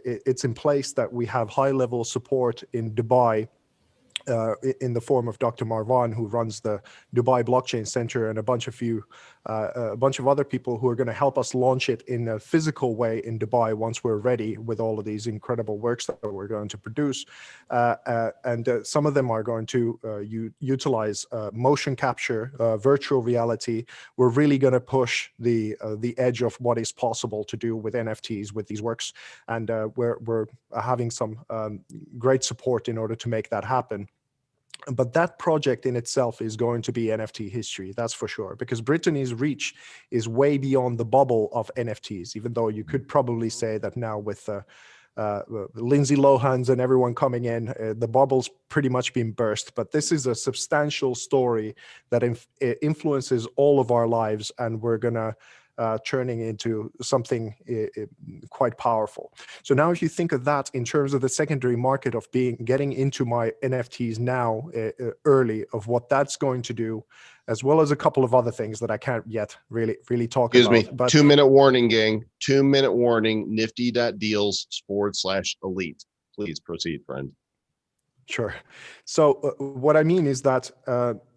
S5: it's in place that we have high-level support in Dubai in the form of Dr. Marwan, who runs the Dubai Blockchain Center, and a bunch of other people who are going to help us launch it in a physical way in Dubai once we're ready with all of these incredible works that we're going to produce. And some of them are going to utilize motion capture, virtual reality. We're really going to push the edge of what is possible to do with NFTs with these works, and we're having some great support in order to make that happen. But that project in itself is going to be NFT history, that's for sure, because Brittany's reach is way beyond the bubble of NFTs, even though you could probably say that now with Lindsay Lohan's and everyone coming in, the bubble's pretty much been burst. But this is a substantial story that influences all of our lives, and we're going to turning into something quite powerful. So now if you think of that in terms of the secondary market of getting into my NFTs now early, of what that's going to do, as well as a couple of other things that I can't yet really talk about.
S3: Excuse me, but 2-minute warning, gang. 2-minute warning, nifty.deals/elite. Please proceed, friend.
S5: Sure. So what I mean is that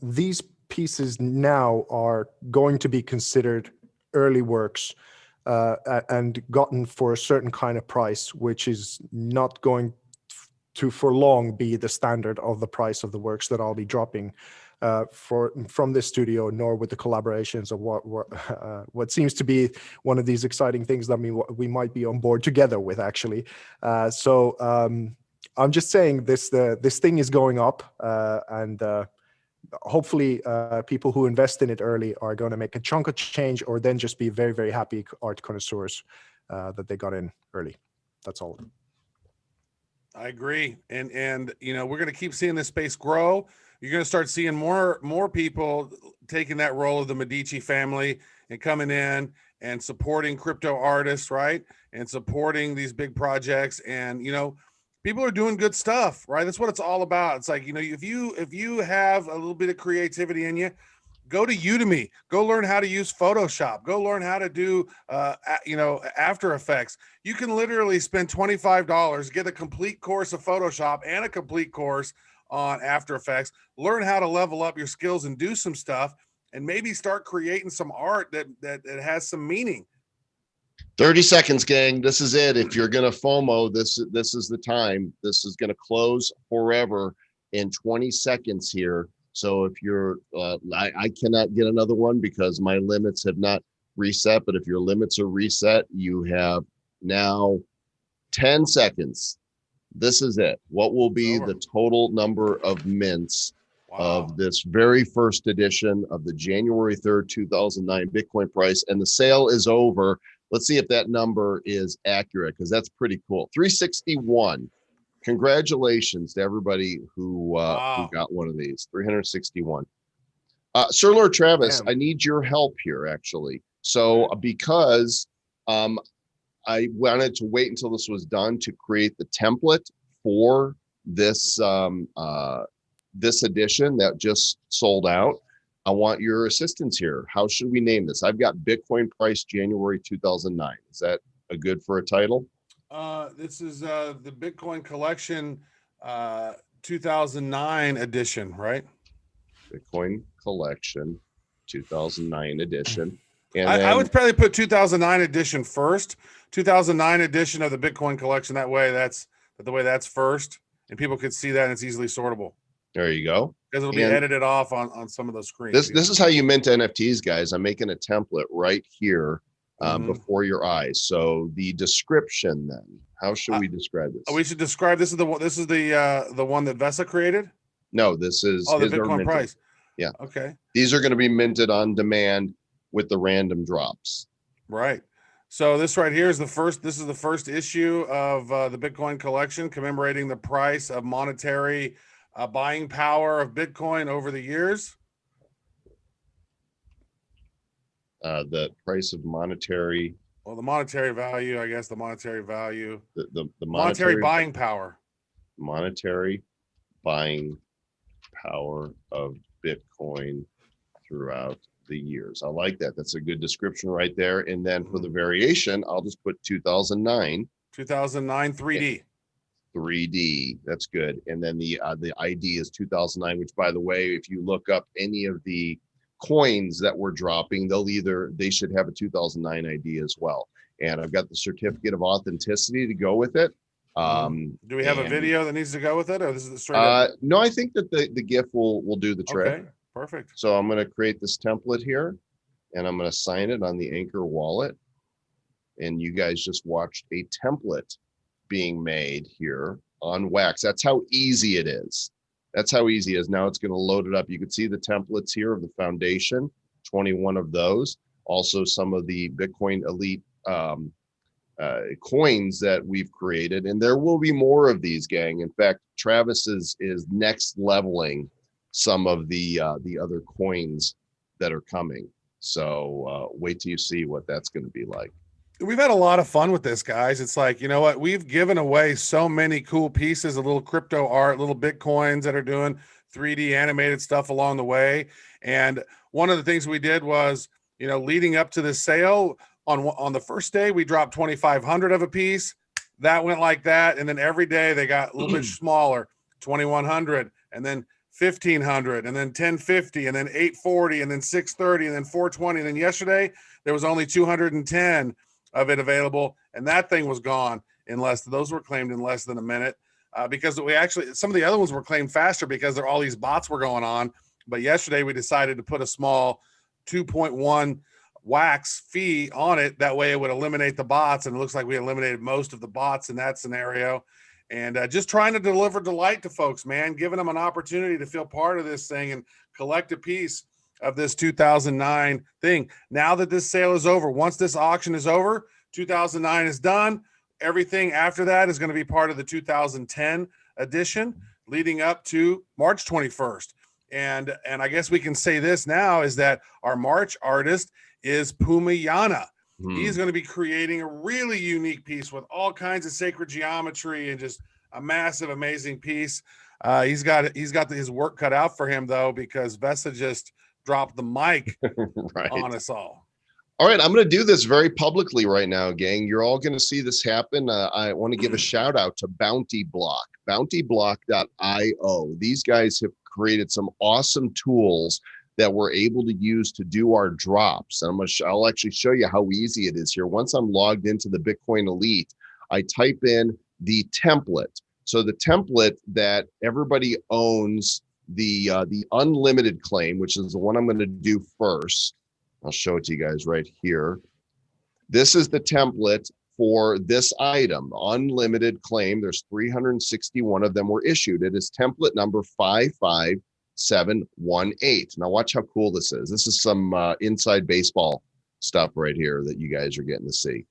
S5: these pieces now are going to be considered early works and gotten for a certain kind of price, which is not going to for long be the standard of the price of the works that I'll be dropping from this studio, nor with the collaborations of what seems to be one of these exciting things that we might be on board together with, actually. So I'm just saying this thing is going up, and hopefully people who invest in it early are going to make a chunk of change, or then just be very, very happy art connoisseurs that they got in early. That's all.
S4: I agree. And you know, we're going to keep seeing this space grow. You're going to start seeing more people taking that role of the Medici family and coming in and supporting crypto artists, right? And supporting these big projects. And, you know, people are doing good stuff, right? That's what it's all about. It's like, you know, if you have a little bit of creativity in you, Go to Udemy, go learn how to use Photoshop, go learn how to do, After Effects. You can literally spend $25, get a complete course of Photoshop and a complete course on After Effects, learn how to level up your skills and do some stuff, and maybe start creating some art that has some meaning.
S3: 30 seconds, gang. This is it. If you're going to FOMO, this is the time. This is going to close forever in 20 seconds here. So if you're, I cannot get another one because my limits have not reset. But if your limits are reset, you have now 10 seconds. This is it. What will be the total number of mints of this very first edition of the January 3rd, 2009 Bitcoin price? And the sale is over. Let's see if that number is accurate, because that's pretty cool. 361. Congratulations to everybody who got one of these. 361. Sir Lord Travis, I need your help here, actually. So because I wanted to wait until this was done to create the template for this this edition that just sold out, I want your assistance here. How should we name this? I've got Bitcoin price January 2009. Is that a good for a title?
S4: This is the Bitcoin collection 2009 edition, right?
S3: Bitcoin collection 2009 edition. And
S4: I would probably put 2009 edition first. 2009 edition of the Bitcoin collection. That way, that's the way that's first, and people could see that, and it's easily sortable.
S3: There you go.
S4: Because it'll be edited off on some of those screens.
S3: This is how you mint NFTs, guys. I'm making a template right here before your eyes. So the description, then, how should we describe this?
S4: We should describe this is the one. This is the one that VESA created.
S3: No, this is
S4: the Bitcoin price.
S3: Yeah.
S4: Okay.
S3: These are going to be minted on demand with the random drops.
S4: Right. So this right here is the first. This is the first issue of the Bitcoin collection, commemorating the price of monetary buying power of Bitcoin over the years.
S3: The price of monetary.
S4: Well, the monetary value, I guess. The monetary value.
S3: The
S4: monetary buying power.
S3: Monetary buying power of Bitcoin throughout the years. I like that. That's a good description right there. And then for the variation, I'll just put 2009.
S4: 2009 3D.
S3: 3D. That's good. And then the ID is 2009, which, by the way, if you look up any of the coins that we're dropping, they should have a 2009 ID as well. And I've got the certificate of authenticity to go with it.
S4: Do we have a video that needs to go with it, or this is the straight up?
S3: No, I think that the GIF will do the trick.
S4: Okay, perfect.
S3: So I'm going to create this template here, and I'm going to sign it on the Anchor wallet. And you guys just watched a template being made here on Wax. That's how easy it is. That's how easy it is. Now it's going to load it up. You can see the templates here of the foundation, 21 of those. Also some of the Bitcoin Elite coins that we've created. And there will be more of these, gang. In fact, Travis is next leveling some of the other coins that are coming. So wait till you see what that's going to be like.
S4: We've had a lot of fun with this, guys. It's like, you know what? We've given away so many cool pieces of little crypto art, little Bitcoins that are doing 3D animated stuff along the way. And one of the things we did was, leading up to the sale on the first day, we dropped 2,500 of a piece. That went like that. And then every day they got a little bit smaller, 2,100, and then 1,500, and then 1,050, and then 840, and then 630, and then 420. And then yesterday there was only 210 of it available, and that thing was gone in those were claimed in less than a minute, because some of the other ones were claimed faster because all these bots were going on. But yesterday we decided to put a small 2.1 wax fee on it. That way it would eliminate the bots, and it looks like we eliminated most of the bots in that scenario. And just trying to deliver delight to folks, man, giving them an opportunity to feel part of this thing and collect a piece of this 2009 thing. Now that this sale is over, once this auction is over, 2009 is done. Everything after that is going to be part of the 2010 edition leading up to March 21st. And I guess we can say this now is that our March artist is Pumayana. He's going to be creating a really unique piece with all kinds of sacred geometry and just a massive, amazing piece. He's got his work cut out for him, though, because VESA just drop the mic
S3: Right.
S4: on us all.
S3: All right, I'm going to do this very publicly right now, gang. You're all going to see this happen. I want to give a shout out to Bounty Block, bountyblock.io. These guys have created some awesome tools that we're able to use to do our drops. And I'll actually show you how easy it is here. Once I'm logged into the Bitcoin Elite, I type in the template. So the template that everybody owns, the unlimited claim, which is the one I'm going to do first. I'll show it to you guys right here. This is the template for this item, unlimited claim. There's 361 of them were issued. It is template number 55718. Now watch how cool this is. This is some inside baseball stuff right here that you guys are getting to see.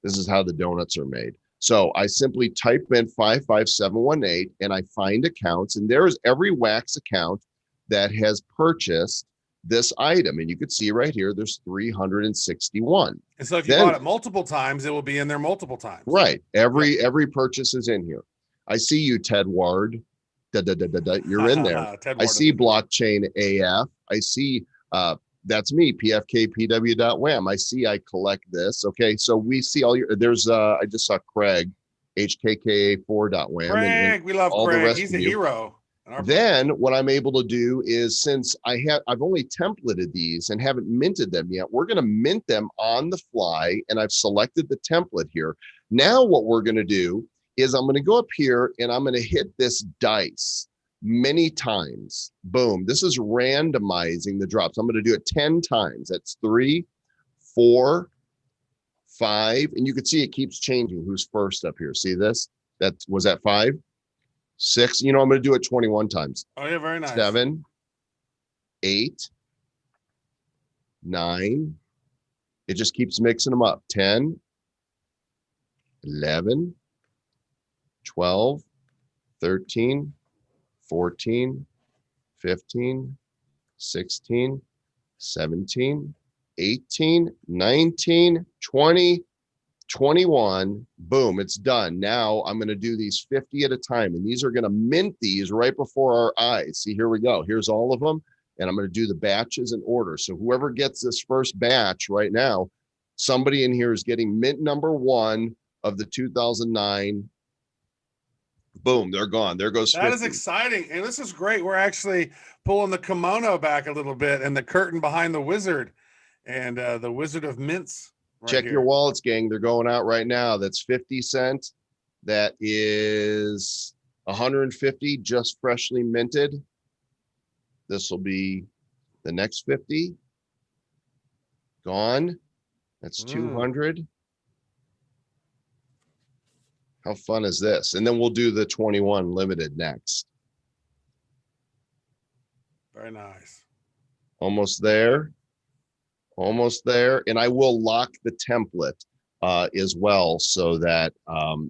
S3: This is how the donuts are made. So I simply type in 55718 and I find accounts, and there's every Wax account that has purchased this item. And you can see right here, there's 361.
S4: And so if you bought it multiple times, it will be in there multiple times.
S3: Right. Every purchase is in here. I see you, Ted Ward. You're in there. I see Blockchain AF. I see that's me, pfkpw.wham. I see I collect this. Okay, so we see all your, there's I just saw Craig, hkka4.wham.
S4: Craig, we love Craig. He's a hero.
S3: Then what I'm able to do is, since I've only templated these and haven't minted them yet, we're going to mint them on the fly, and I've selected the template here. Now what we're going to do is I'm going to go up here and I'm going to hit this dice many times. Boom. This is randomizing the drops. I'm going to do it 10 times. That's 3, 4, 5, and you can see it keeps changing who's first up here. See this? Was that 5? 6, I'm going to do it 21 times.
S4: Oh yeah, very nice.
S3: 7, 8, 9. It just keeps mixing them up. 10, 11, 12, 13, 14, 15, 16, 17, 18, 19, 20, 21. Boom, it's done. Now I'm going to do these 50 at a time, and these are going to mint these right before our eyes. See, here we go. Here's all of them, and I'm going to do the batches in order. So whoever gets this first batch right now, somebody in here is getting mint number 1 of the 2009. Boom, they're gone. There goes 50.
S4: That is exciting, and this is great. We're actually pulling the kimono back a little bit and the curtain behind the wizard and the Wizard of Mints. Right
S3: Check
S4: here.
S3: your wallets, gang. They're going out right now. That's 50 cents. That is 150 just freshly minted. This will be the next 50. Gone. That's 200. How fun is this? And then we'll do the 21 limited next.
S4: Very nice.
S3: Almost there. Almost there. And I will lock the template as well, so that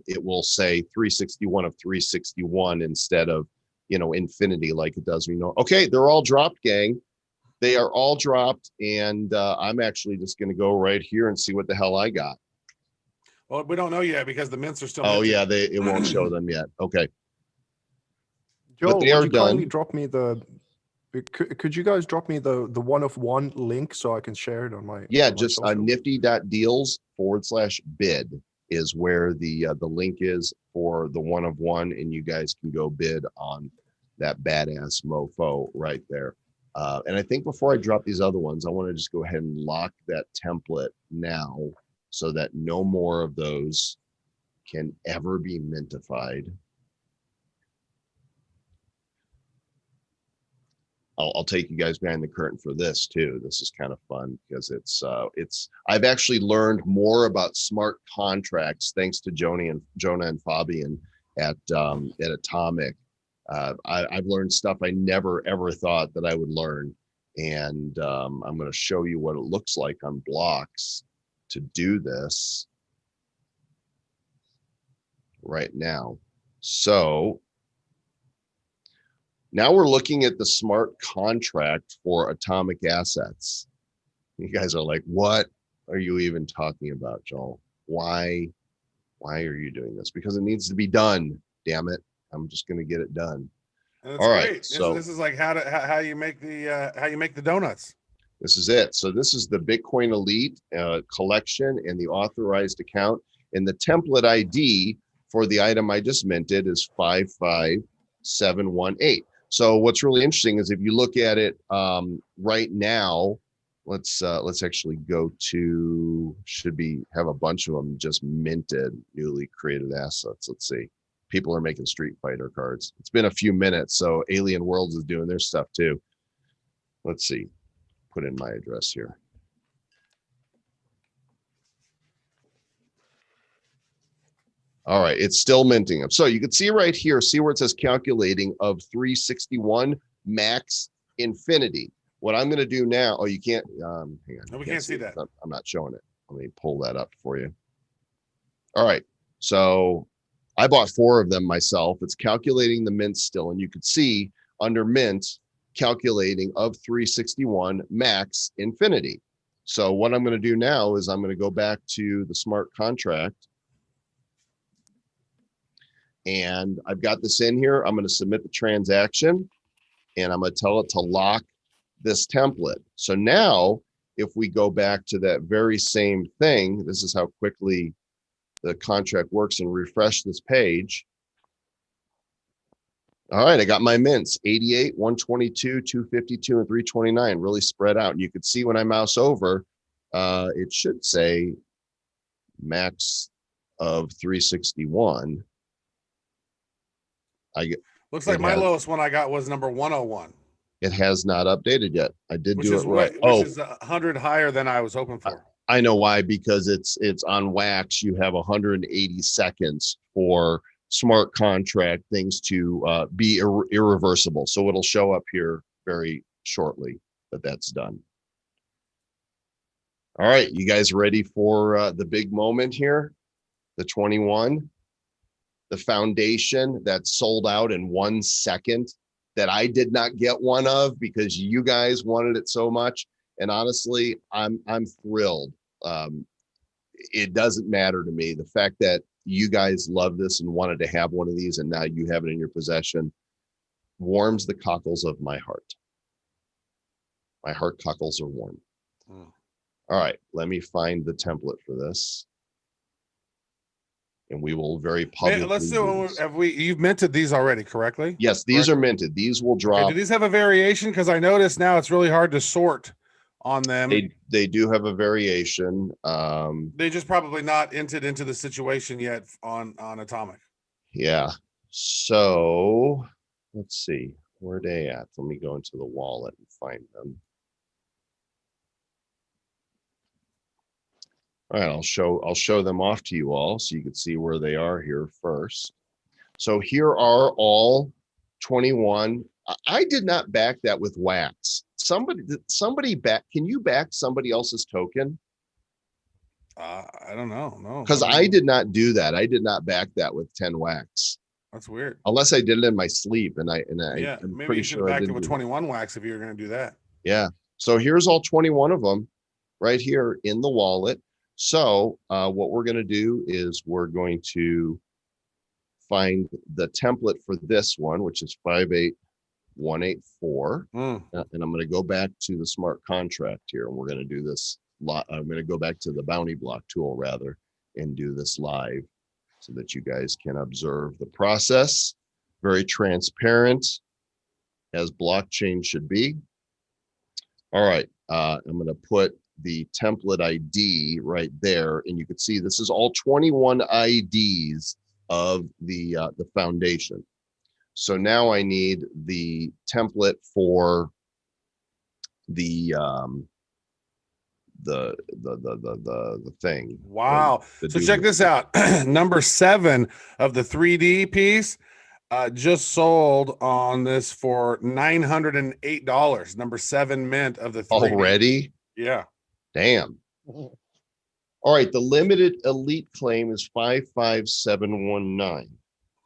S3: it will say 361 of 361 instead of, infinity like it does. Okay, they're all dropped, gang. They are all dropped. And I'm actually just going to go right here and see what the hell I got.
S4: Well, we don't know yet because the mints are still.
S3: Oh yeah, it won't show them yet. Okay.
S5: Joel,
S3: but they are
S5: would you kindly
S3: done.
S5: drop me could you guys drop me the one of one link so I can share it on my
S3: just nifty.deals/bid is where the link is for the one of one, and you guys can go bid on that badass mofo right there. And I think before I drop these other ones, I want to just go ahead and lock that template now, so that no more of those can ever be mintified. I'll take you guys behind the curtain for this too. This is kind of fun because I've actually learned more about smart contracts thanks to Jonah and Fabian at Atomic. I've learned stuff I never ever thought that I would learn, and I'm going to show you what it looks like on blocks to do this right now. So now we're looking at the smart contract for Atomic Assets. You guys are like, what are you even talking about, Joel? Why are you doing this? Because it needs to be done, damn it. I'm just going to get it done.
S4: And it's
S3: All right,
S4: great.
S3: so
S4: This is like how you make the donuts.
S3: this is it. So this is the Bitcoin Elite collection and the authorized account, and the template ID for the item I just minted is 55718. So what's really interesting is if you look at it right now, let's actually go to, have a bunch of them just minted, newly created assets. Let's see. People are making Street Fighter cards. It's been a few minutes, so Alien Worlds is doing their stuff too. Let's see. Put in my address here. All right, it's still minting them. So you can see right here, see where it says calculating of 361 max infinity. What I'm going to do now, oh, you can't, hang on.
S4: No, we can't see that.
S3: I'm not showing it. Let me pull that up for you. All right, so I bought 4 of them myself. It's calculating the mint still, and you can see under mint, calculating of 361 max infinity. So what I'm going to do now is I'm going to go back to the smart contract, and I've got this in here. I'm going to submit the transaction, and I'm going to tell it to lock this template. So now if we go back to that very same thing, this is how quickly the contract works, and refresh this page. All right, I got my mints, 88, 122, 252, and 329, really spread out. And you can see when I mouse over, it should say max of 361.
S4: Looks like my lowest one I got was number 101.
S3: It has not updated yet. I did
S4: which
S3: do
S4: is
S3: it right.
S4: Which is 100 higher than I was hoping for.
S3: I know why, because it's on wax. You have 180 seconds for smart contract things to be irreversible. So it'll show up here very shortly that that's done. All right, you guys ready for the big moment here? The 21, the foundation that sold out in 1 second, that I did not get one of because you guys wanted it so much. And honestly, I'm thrilled. It doesn't matter to me. The fact that you guys love this and wanted to have one of these, and now you have it in your possession, warms the cockles of my heart. My heart cockles are warm. All right, let me find the template for this, and we will very publicly.
S4: Let's do. You've minted these already, correctly?
S3: Yes, these are minted. These will drop.
S4: Okay, do these have a variation? Because I noticed now it's really hard to sort on them.
S3: They do have a variation.
S4: They just probably not entered into the situation yet on Atomic.
S3: Yeah. So let's see, where are they at? Let me go into the wallet and find them. All right, I'll show them off to you all so you can see where they are here first. So here are all 21. I did not back that with wax. Somebody back. Can you back somebody else's token?
S4: I don't know. No,
S3: because I did not do that. I did not back that with 10 wax.
S4: That's weird.
S3: Unless I did it in my sleep, and
S4: yeah,
S3: I'm
S4: maybe
S3: pretty
S4: you should
S3: sure
S4: have
S3: I
S4: backed it
S3: didn't
S4: with
S3: do
S4: 21 wax if you were going to do that.
S3: Yeah. So here's all 21 of them right here in the wallet. So what we're going to do is we're going to find the template for this one, which is 58184. And I'm going to go back to the smart contract here, and we're going to do this. I'm going to go back to the bounty block tool rather and do this live so that you guys can observe the process. Very transparent, as blockchain should be. All right, I'm going to put the template ID right there, and you can see this is all 21 IDs of the foundation. So now I need the template for the thing.
S4: Wow. So check this out. Number 7 of the 3D piece just sold on this for $908. Number 7 mint of the 3D.
S3: Already?
S4: Yeah.
S3: Damn. All right, the limited elite claim is 55719.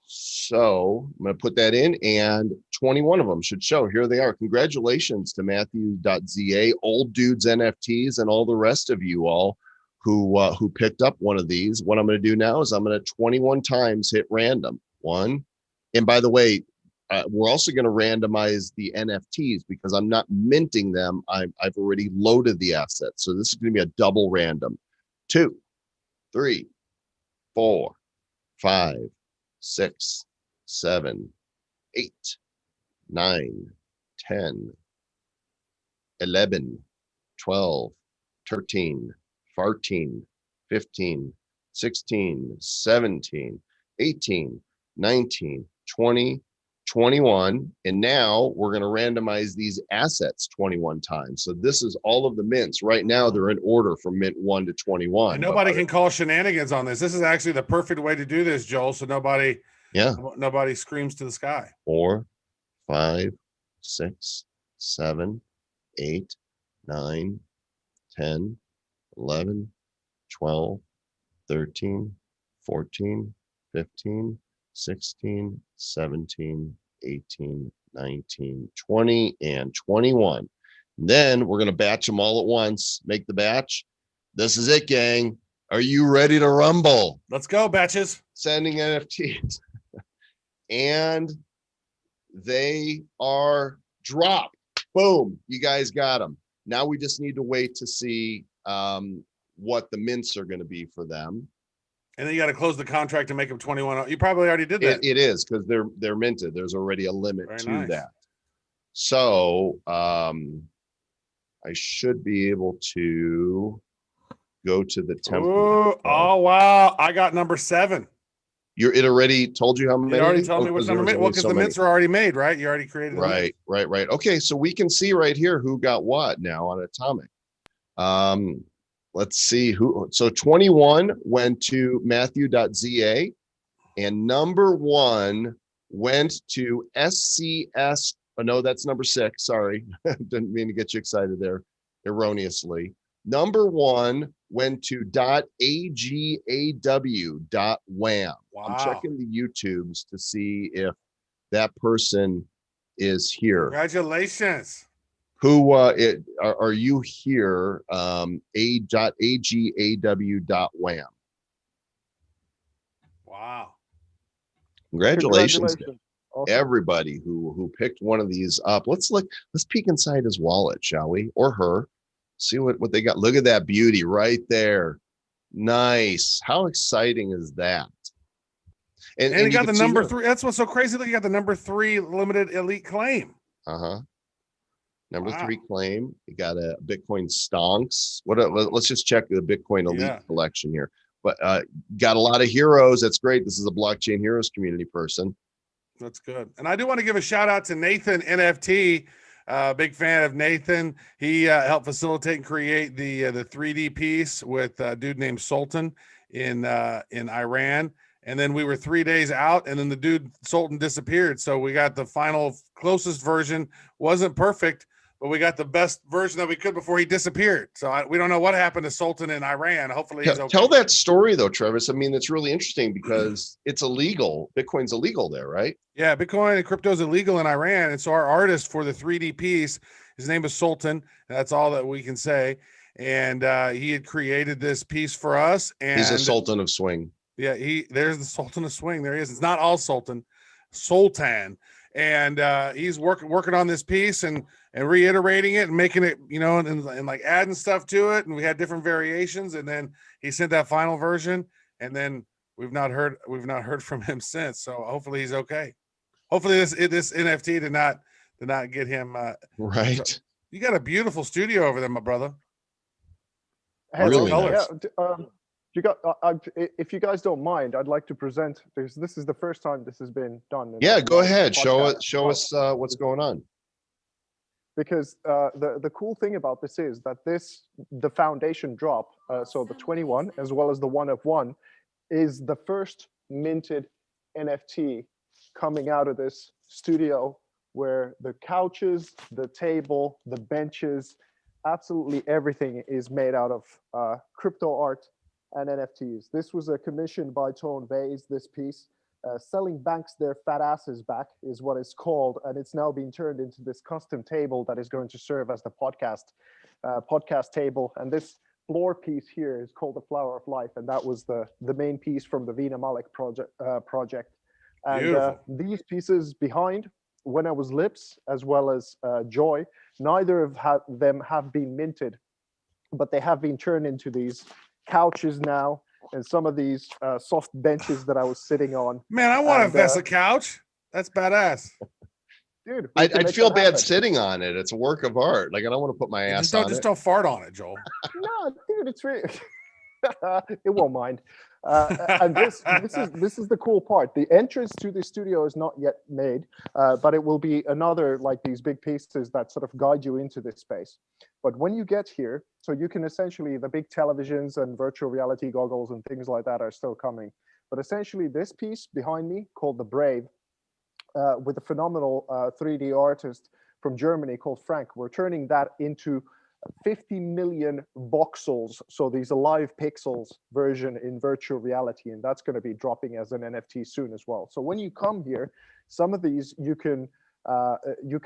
S3: So I'm going to put that in, and 21 of them should show. Here they are. Congratulations to Matthew.za, Old Dudes NFTs, and all the rest of you all who picked up one of these. What I'm going to do now is I'm going to 21 times hit random. 1. And by the way, we're also going to randomize the NFTs because I'm not minting them. I've already loaded the assets. So this is going to be a double random. 2, 3, 4, 5, 6, 7, 8, 9, 10, 11, 12, 13, 14, 15, 16, 17, 18, 19, 20, 21. And now we're going to randomize these assets 21 times. So this is all of the mints. Right now, they're in order from mint 1 to 21.
S4: And nobody can call shenanigans on this. This is actually the perfect way to do this, Joel. So nobody screams to the sky.
S3: 4, 5, 6, 7, 8, 9, 10, 11, 12, 13, 14, 15, 16, 17, 18, 19, 20, and 21. Then we're going to batch them all at once. Make the batch. This is it, gang. Are you ready to rumble?
S4: Let's go, batches.
S3: Sending NFTs. And they are dropped. Boom. You guys got them. Now we just need to wait to see what the mints are going to be for them.
S4: And then you got to close the contract to make them 21. You probably already did that.
S3: It is because they're minted. There's already a limit
S4: Very
S3: to
S4: nice.
S3: that. So I should be able to go to the template.
S4: Oh wow! I got number 7.
S3: It already told you how many?
S4: It already told me which number. Well, because the mints are already made, right? You already created.
S3: Right. Okay, so we can see right here who got what now on Atomic. Let's see who. So 21 went to Matthew.za, and number 1 went to SCS. Oh no, that's number 6. Sorry, didn't mean to get you excited there, erroneously. Number 1 went to .agaw.wham.
S4: Wow.
S3: I'm checking the YouTubes to see if that person is here.
S4: Congratulations.
S3: Who are you here? A.agaw.wham.
S4: Wow.
S3: Congratulations.
S5: Awesome.
S3: Everybody who picked one of these up. Let's peek inside his wallet, shall we? Or her. See what they got. Look at that beauty right there. Nice. How exciting is that?
S4: And you got the number 3. That's what's so crazy. Look, you got the number 3 limited elite claim.
S3: Number 3 claim. You got a Bitcoin stonks. Let's just check the Bitcoin elite collection here. But got a lot of heroes. That's great. This is a blockchain heroes community person.
S4: That's good. And I do want to give a shout out to Nathan NFT. Big fan of Nathan. He helped facilitate and create the 3D piece with a dude named Sultan in Iran. And then we were 3 days out, and then the dude Sultan disappeared. So we got the final closest version. Wasn't perfect, but we got the best version that we could before he disappeared. So we don't know what happened to Sultan in Iran. Hopefully he's okay.
S3: Tell that story though, Travis. I mean, it's really interesting because it's illegal. Bitcoin's illegal there, right?
S4: Yeah, Bitcoin and crypto is illegal in Iran. And so our artist for the 3D piece, his name is Sultan. That's all that we can say. And he had created this piece for us. And
S3: he's a Sultan of swing.
S4: Yeah, there's the Sultan of swing. There he is. It's not all Sultan. And he's working on this piece and reiterating it and making it, and like adding stuff to it. And we had different variations. And then he sent that final version. And then we've not heard from him since. So hopefully he's okay. Hopefully this NFT did not get him
S3: right.
S4: You got a beautiful studio over there, my brother.
S3: Really
S4: colors.
S5: Yeah, if you guys don't mind, I'd like to present this. This is the first time this has been done.
S3: Yeah, go ahead. Show us what's going on.
S5: Because the cool thing about this is that the foundation drop, so the 21 as well as the 1 of 1, is the first minted NFT coming out of this studio, where the couches, the table, the benches, absolutely everything is made out of crypto art and NFTs. This was a commission by Tone Vase, this piece. Selling banks their fat asses back is what it's called, and it's now being turned into this custom table that is going to serve as the podcast table. And this floor piece here is called the Flower of Life, and that was the main piece from the Vina Malik project. And
S4: Beautiful.
S5: these pieces behind, When I Was Lips, as well as Joy, neither of them have been minted, but they have been turned into these couches now, and some of these soft benches that I was sitting on.
S4: Man, I want a
S5: And,
S4: VESA couch. That's badass.
S5: dude,
S3: I'd feel bad sitting on it. It's a work of art. Like I don't want to put my ass on
S4: Just
S3: it.
S4: don't fart on it, Joel.
S5: No, dude, it's really it won't mind. And this is the cool part. The entrance to the studio is not yet made, but it will be another like these big pieces that sort of guide you into this space. But when you get here, so you can essentially, the big televisions and virtual reality goggles and things like that are still coming. But essentially this piece behind me called The Brave, with a phenomenal 3D artist from Germany called Frank, we're turning that into 50 million voxels, so these alive pixels version in virtual reality, and that's going to be dropping as an NFT soon as well. So when you come here, some of these you can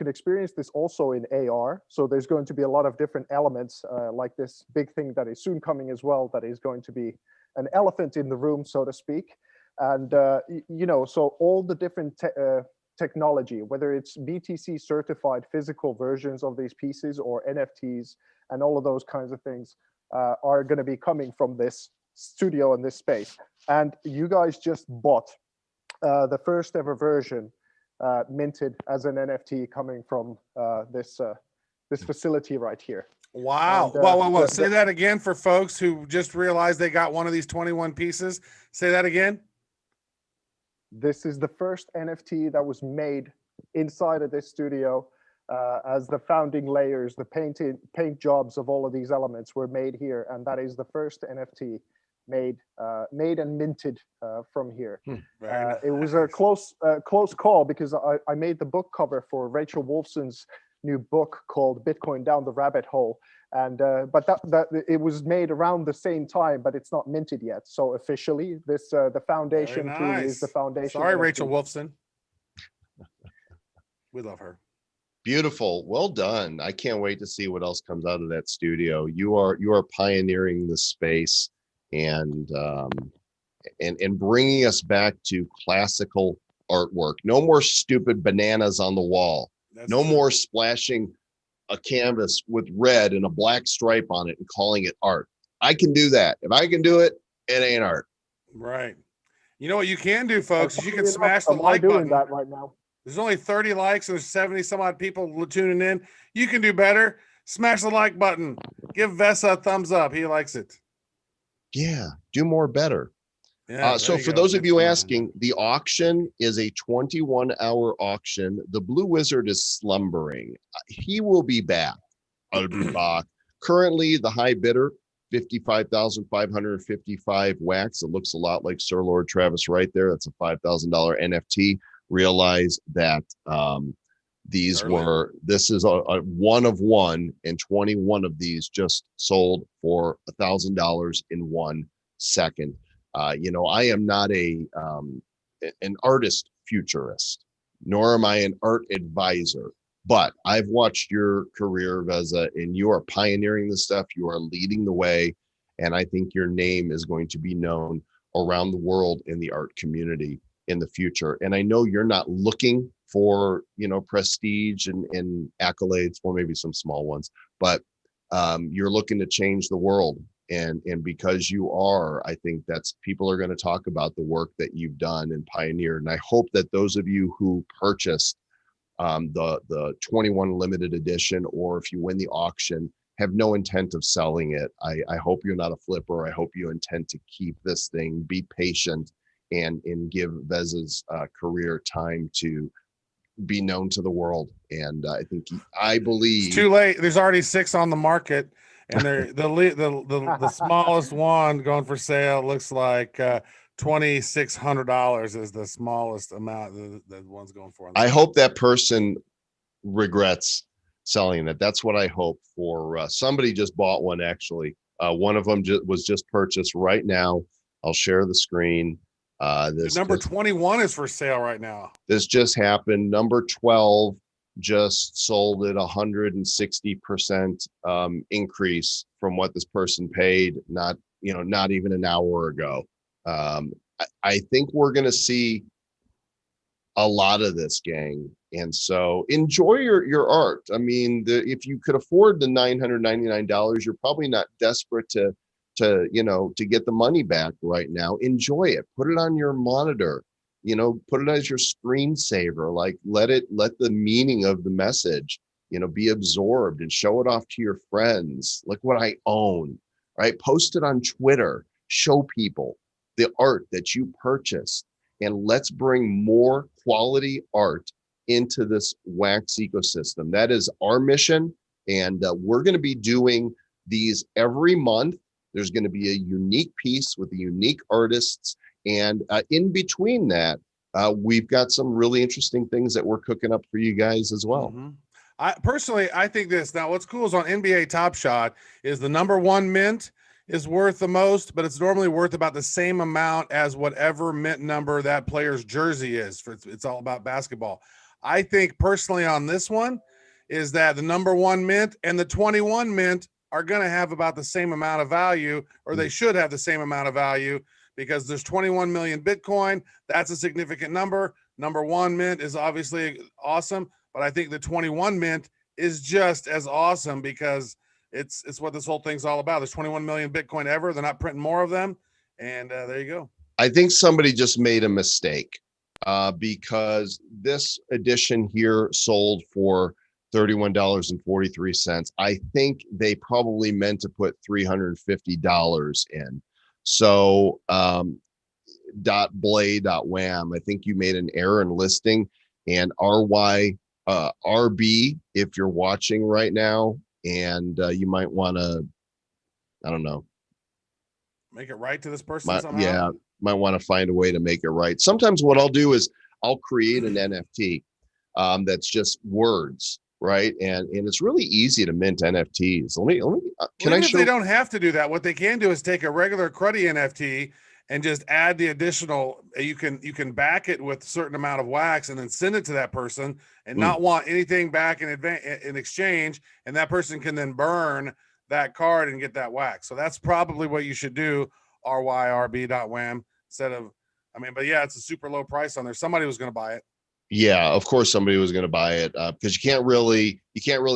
S5: experience this also in AR. So there's going to be a lot of different elements, like this big thing that is soon coming as well, that is going to be an elephant in the room, so to speak. And you know, so all the different technology, whether it's BTC certified physical versions of these pieces or NFTs and all of those kinds of things, are going to be coming from this studio and this space. And you guys just bought the first ever version minted as an NFT coming from this facility right here.
S4: Wow.
S5: And,
S4: Whoa. Say that again for folks who just realized they got one of these 21 pieces. Say that again.
S5: This is the first NFT that was made inside of this studio, as the founding layers, the paint jobs of all of these elements were made here, and that is the first NFT made and minted from here. It was a close call, because I made the book cover for Rachel Wolfson's new book called Bitcoin Down the Rabbit Hole, and but that it was made around the same time, but it's not minted yet. So officially, this the foundation truly is the foundation.
S4: Sorry,
S5: NFT.
S4: Rachel Wolfson. We love her.
S3: Beautiful. Well done. I can't wait to see what else comes out of that studio. You are pioneering the space and bringing us back to classical artwork. No more stupid bananas on the wall.
S4: That's
S3: no
S4: true.
S3: more splashing a canvas with red and a black stripe on it and calling it art. I can do that. If I can do it, it ain't art.
S4: Right. You know what you can do, folks, is you can
S5: Enough,
S4: smash the
S5: am I
S4: like
S5: doing
S4: button.
S5: that right now?
S4: There's only 30 likes and there's 70 some odd people tuning in. You can do better. Smash the like button. Give VESA a thumbs up. He likes it.
S3: Yeah, do more better.
S4: Yeah.
S3: So for those of you asking, the auction is a 21-hour auction. The Blue Wizard is slumbering. He will be back. I'll be back. Currently, the high bidder, 55,555 wax. It looks a lot like Sir Lord Travis right there. That's a $5,000 NFT. Realize that this is a one of one, and 21 of these just sold for $1,000 in 1 second. You know, I am not an artist futurist, nor am I an art advisor, but I've watched your career, VESA, and you are pioneering this stuff. You are leading the way. And I think your name is going to be known around the world in the art community in the future. And I know you're not looking for, you know, prestige and accolades, or maybe some small ones, but you're looking to change the world. And because you are, I think that's, people are going to talk about the work that you've done and pioneered. And I hope that those of you who purchased the 21 limited edition, or if you win the auction, have no intent of selling it. I hope you're not a flipper. I hope you intend to keep this thing, be patient, and give VESA's career time to be known to the world. And I believe
S4: it's too late. There's already 6 on the market. And they're the smallest one going for sale looks like $2,600 is the smallest amount the one's going for.
S3: I hope that person regrets selling it. That's what I hope for. Somebody just bought one, actually. One of them was just purchased right now. I'll share the screen.
S4: This number 21 is for sale right now.
S3: This just happened. Number 12 just sold at 160% increase from what this person paid, not even an hour ago. I think we're going to see a lot of this, gang. And so enjoy your art. I mean, if you could afford the $999, you're probably not desperate to get the money back right now. Enjoy it. Put it on your monitor. Put it as your screensaver. Like let the meaning of the message, be absorbed, and show it off to your friends. Look what I own, right? Post it on Twitter. Show people the art that you purchased, and let's bring more quality art into this wax ecosystem. That is our mission. And we're going to be doing these every month. There's going to be a unique piece with the unique artists. And in between that, we've got some really interesting things that we're cooking up for you guys as well.
S4: Mm-hmm. I think this. Now, what's cool is on NBA Top Shot is the number 1 mint is worth the most, but it's normally worth about the same amount as whatever mint number that player's jersey is. It's all about basketball. I think personally on this one is that the number 1 mint and the 21 mint are going to have about the same amount of value, or they should have the same amount of value, because there's 21 million Bitcoin. That's a significant number. Number 1 mint is obviously awesome, but I think the 21 mint is just as awesome, because it's what this whole thing's all about. There's 21 million Bitcoin ever. They're not printing more of them. And there you go.
S3: I think somebody just made a mistake because this edition here sold for $31.43. I think they probably meant to put $350 in. So .blay.wham, I think you made an error in listing, and RB, if you're watching right now, and you might want to, I don't know,
S4: make it right to this person somehow.
S3: Yeah, might want to find a way to make it right. Sometimes what I'll do is I'll create an NFT that's just words, right? And it's really easy to mint NFTs.
S4: If they don't have to do that, what they can do is take a regular cruddy NFT and just add the additional. You can back it with a certain amount of wax and then send it to that person, and not want anything back in exchange, and that person can then burn that card and get that wax. So that's probably what you should do. RYRB.wham instead of, but yeah, it's a super low price on there. Somebody was going to buy it.
S3: Yeah, of course somebody was going to buy it because you can't really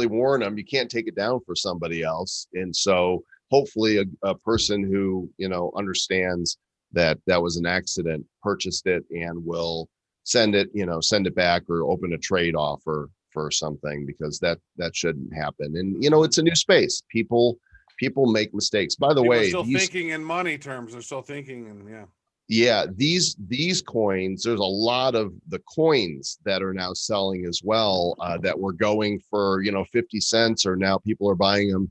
S3: warn them. You can't take it down for somebody else. And so hopefully a person who, understands that was an accident, purchased it, and will send it back or open a trade offer for something, because that shouldn't happen. And, it's a new space. People make mistakes. By the way,
S4: still thinking in money terms. They're still thinking, and
S3: these coins, there's a lot of the coins that are now selling as well, that were going for 50 cents, or now people are buying them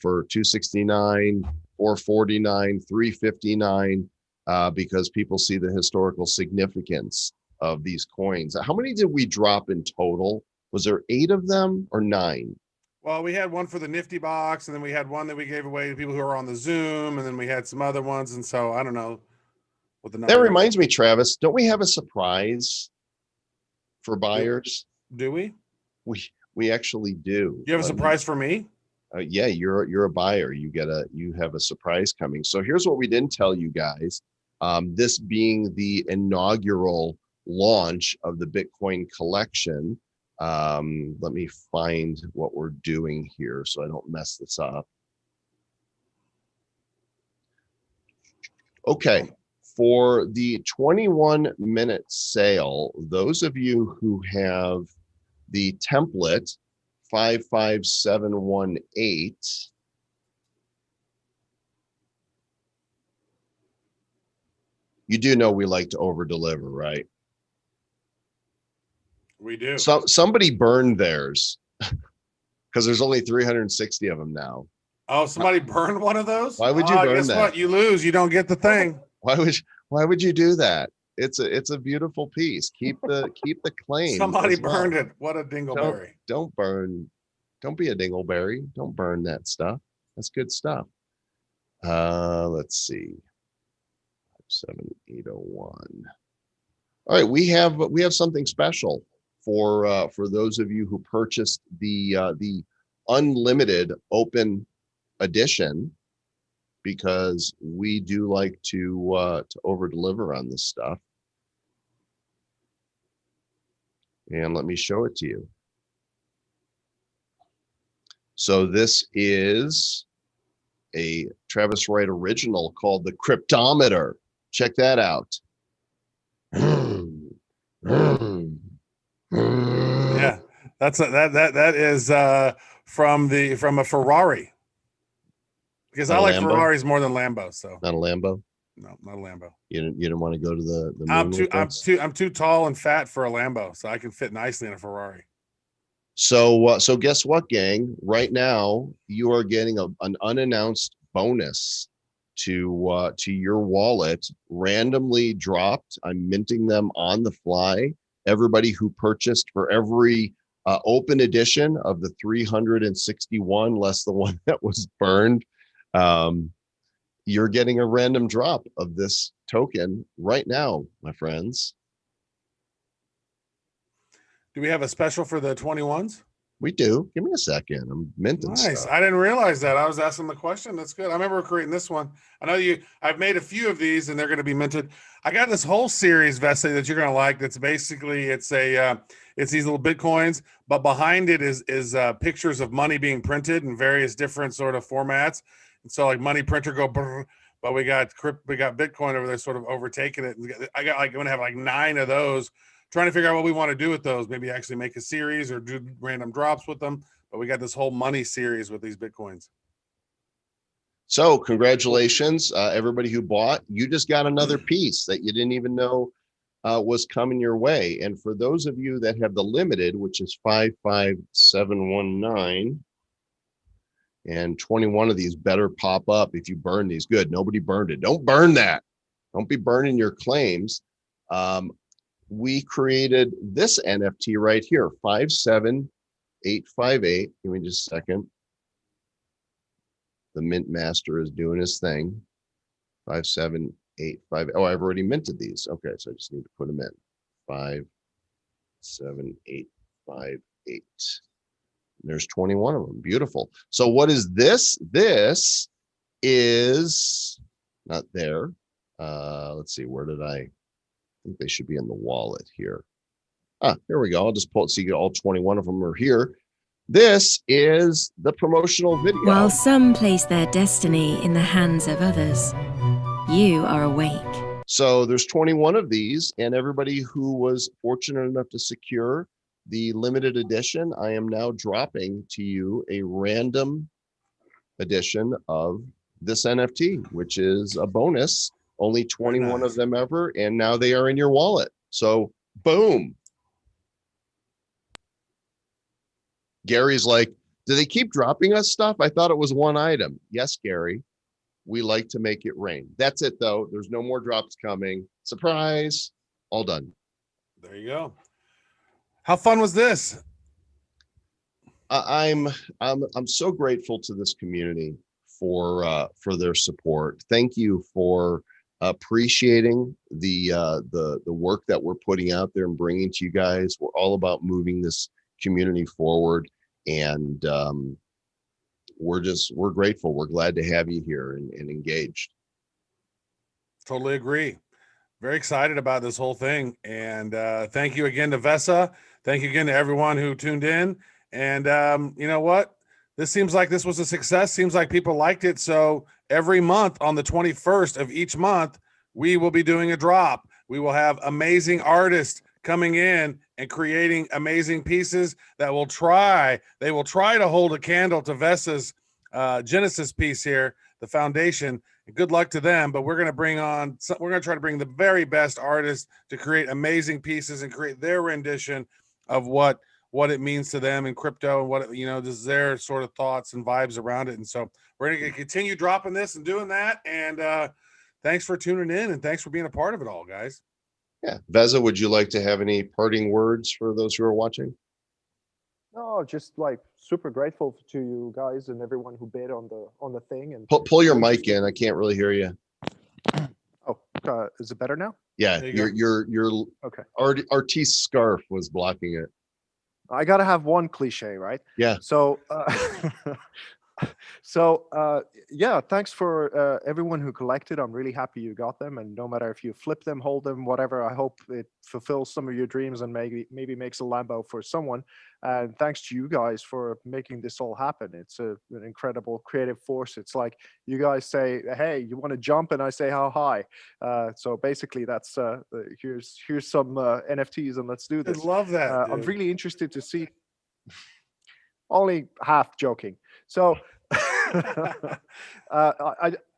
S3: for $2.69, $4.49, $3.59, because people see the historical significance of these coins. How many did we drop in total? Was there 8 of them or 9?
S4: Well, we had one for the Nifty box, and then we had one that we gave away to people who are on the Zoom, and then we had some other ones. And so I don't know what the number.
S3: That reminds me, Travis, don't we have a surprise for buyers?
S4: Do we?
S3: We actually do.
S4: Do you have a surprise for me?
S3: Yeah, you're a buyer. You have a surprise coming. So here's what we didn't tell you guys. This being the inaugural launch of the Bitcoin collection. Let me find what we're doing here so I don't mess this up. Okay, for the 21-minute sale, those of you who have the template 55718, you do know we like to over deliver, right?
S4: We do.
S3: So somebody burned theirs because there's only 360 of them now.
S4: Oh, somebody burned one of those?
S3: Why would you burn
S4: guess
S3: that?
S4: What? You lose. You don't get the thing.
S3: Why would you do that? It's a beautiful piece. Keep the claim.
S4: Somebody burned it. What a dingleberry.
S3: Don't burn. Don't be a dingleberry. Don't burn that stuff. That's good stuff. Let's see. 7801. All right, we have something special for those of you who purchased the unlimited open edition, because we do like to over deliver on this stuff. And let me show it to you. So this is a Travis Wright original called the Kryptometer. Check that out.
S4: Yeah, that is from a Ferrari. Because I like
S3: Lambo?
S4: Ferraris more than Lambos. So
S3: Not a Lambo.
S4: no, not a Lambo.
S3: You didn't want to go to the moon
S4: I'm too tall and fat for a Lambo, so I can fit nicely in a Ferrari.
S3: So guess what, gang? Right now you are getting an unannounced bonus to your wallet, randomly dropped. I'm minting them on the fly. Everybody who purchased for every open edition of the 361, less the one that was burned, you're getting a random drop of this token right now, my friends.
S4: Do we have a special for the 21s?
S3: We do. Give me a second. I'm minting
S4: Nice.
S3: stuff.
S4: I didn't realize that. I was asking the question. That's good. I remember creating this one. I know I've made a few of these and they're going to be minted. I got this whole series, Vesa, that you're going to like. That's basically, it's these little Bitcoins, but behind it is pictures of money being printed in various different sort of formats. And so like money printer go, brr, but we got Bitcoin over there sort of overtaking it. I'm going to have like 9 of those, trying to figure out what we want to do with those. Maybe actually make a series or do random drops with them. But we got this whole money series with these Bitcoins.
S3: So congratulations, everybody who bought. You just got another piece that you didn't even know was coming your way. And for those of you that have the limited, which is 55719, and 21 of these better pop up if you burn these. Good. Nobody burned it. Don't burn that. Don't be burning your claims. We created this NFT right here, 57858. Give me just a second. The mint master is doing his thing. 57858. Oh, I've already minted these. Okay, so I just need to put them in. 57858. There's 21 of them. Beautiful. So what is this? This is not there. Let's see. Where did I think they should be in the wallet here? Here we go. I'll just pull it so you get all 21 of them are here. This is the promotional video.
S2: While some place their destiny in the hands of others, you are awake.
S3: So there's 21 of these, and everybody who was fortunate enough to secure the limited edition, I am now dropping to you a random edition of this NFT, which is a bonus. Only 21 of them ever, and now they are in your wallet. So boom. Gary's like, do they keep dropping us stuff? I thought it was one item. Yes, Gary. We like to make it rain. That's it, though. There's no more drops coming. Surprise. All done.
S4: There you go. How fun was this?
S3: I'm so grateful to this community for their support. Thank you for appreciating the work that we're putting out there and bringing to you guys. We're all about moving this community forward, and we're grateful. We're glad to have you here and engaged.
S4: Totally agree. Very excited about this whole thing. And thank you again to VESA. Thank you again to everyone who tuned in. And you know what? This seems like this was a success. Seems like people liked it. So every month on the 21st of each month, we will be doing a drop. We will have amazing artists coming in and creating amazing pieces that will try to hold a candle to VESA's Genesis piece here, the foundation. Good luck to them, but we're going to try to bring the very best artists to create amazing pieces and create their rendition of what it means to them in crypto and what, this is their sort of thoughts and vibes around it. And so we're going to continue dropping this and doing that. And thanks for tuning in and thanks for being a part of it all, guys.
S3: Yeah. VESA, would you like to have any parting words for those who are watching?
S5: No, just like super grateful to you guys and everyone who bid on the thing. And
S3: pull your mic in. I can't really hear you.
S5: Oh, is it better now?
S3: Yeah, your
S5: okay.
S3: artiste scarf was blocking it.
S5: I gotta have one cliche, right?
S3: Yeah.
S5: So So yeah, thanks for everyone who collected. I'm really happy you got them, and no matter if you flip them, hold them, whatever, I hope it fulfills some of your dreams and maybe makes a Lambo for someone. And thanks to you guys for making this all happen. It's an incredible creative force. It's like you guys say, "Hey, you want to jump?" and I say, "How high?" So basically, that's here's some NFTs, and let's do
S4: I
S5: this.
S4: love that.
S5: I'm
S4: Dude.
S5: really interested to see. Only half joking. So I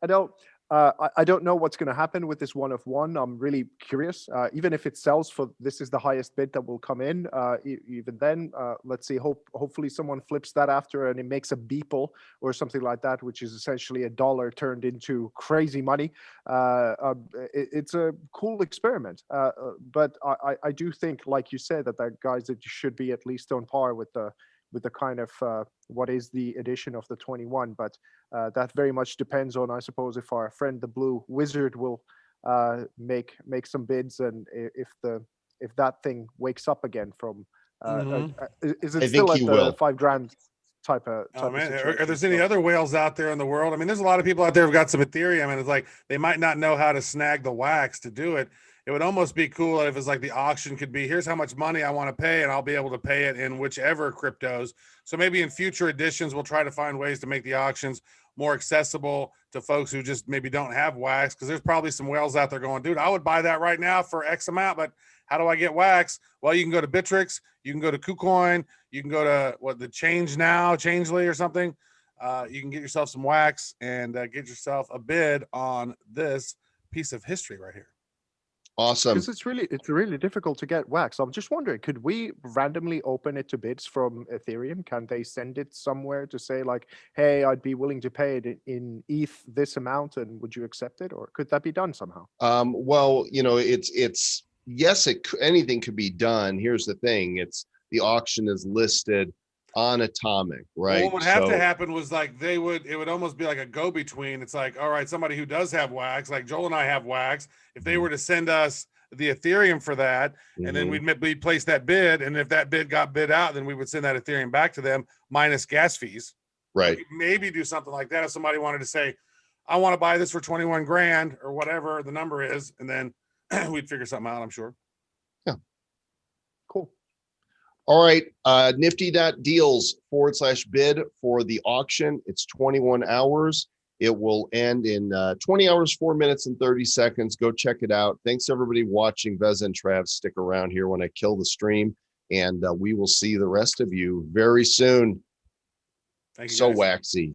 S5: don't I don't know what's going to happen with this one of one. I'm really curious. Even if it sells for this is the highest bid that will come in. Even then, let's see. Hopefully someone flips that after and it makes a beeple or something like that, which is essentially a dollar turned into crazy money. It's a cool experiment. But I do think, like you said, that guys that you should be at least on par with the kind of what is the edition of the 21, but that very much depends on, I suppose, if our friend the Blue Wizard will make some bids, and if that thing wakes up again from is
S3: I
S5: it
S3: think
S5: still
S3: he
S5: at the
S3: will.
S5: $5,000 type of
S4: Man,
S5: situation?
S4: are there any other whales out there in the world? I mean, there's a lot of people out there who've got some Ethereum, and it's like they might not know how to snag the wax to do it. It would almost be cool if it's like the auction could be, here's how much money I want to pay, and I'll be able to pay it in whichever cryptos. So maybe in future editions, we'll try to find ways to make the auctions more accessible to folks who just maybe don't have wax, because there's probably some whales out there going, dude, I would buy that right now for X amount, but how do I get wax? Well, you can go to Bittrex, you can go to KuCoin, you can go to the Changely or something. You can get yourself some wax and get yourself a bid on this piece of history right here.
S3: Awesome.
S5: Because it's really difficult to get wax. I'm just wondering, could we randomly open it to bids from Ethereum? Can they send it somewhere to say like, hey, I'd be willing to pay it in ETH this amount, and would you accept it? Or could that be done somehow?
S3: Well, it's yes, anything could be done. Here's the thing: it's the auction is listed on Atomic, right?
S4: Well, what would have to happen was like it would almost be like a go-between. It's like, all right, somebody who does have wax, like Joel and I have wax, if they were to send us the Ethereum for that, and then we'd place that bid, and if that bid got bid out, then we would send that Ethereum back to them minus gas fees.
S3: Right.
S4: Maybe do something like that if somebody wanted to say, I want to buy this for 21 grand or whatever the number is, and then we'd figure something out, I'm sure.
S3: Yeah.
S5: Cool.
S3: All right, nifty.deals/bid for the auction. It's 21 hours. It will end in 20 hours, 4 minutes, and 30 seconds. Go check it out. Thanks, everybody watching. VESA and Trav, stick around here when I kill the stream, and we will see the rest of you very soon.
S4: Thank you,
S3: so
S4: guys.
S3: waxy.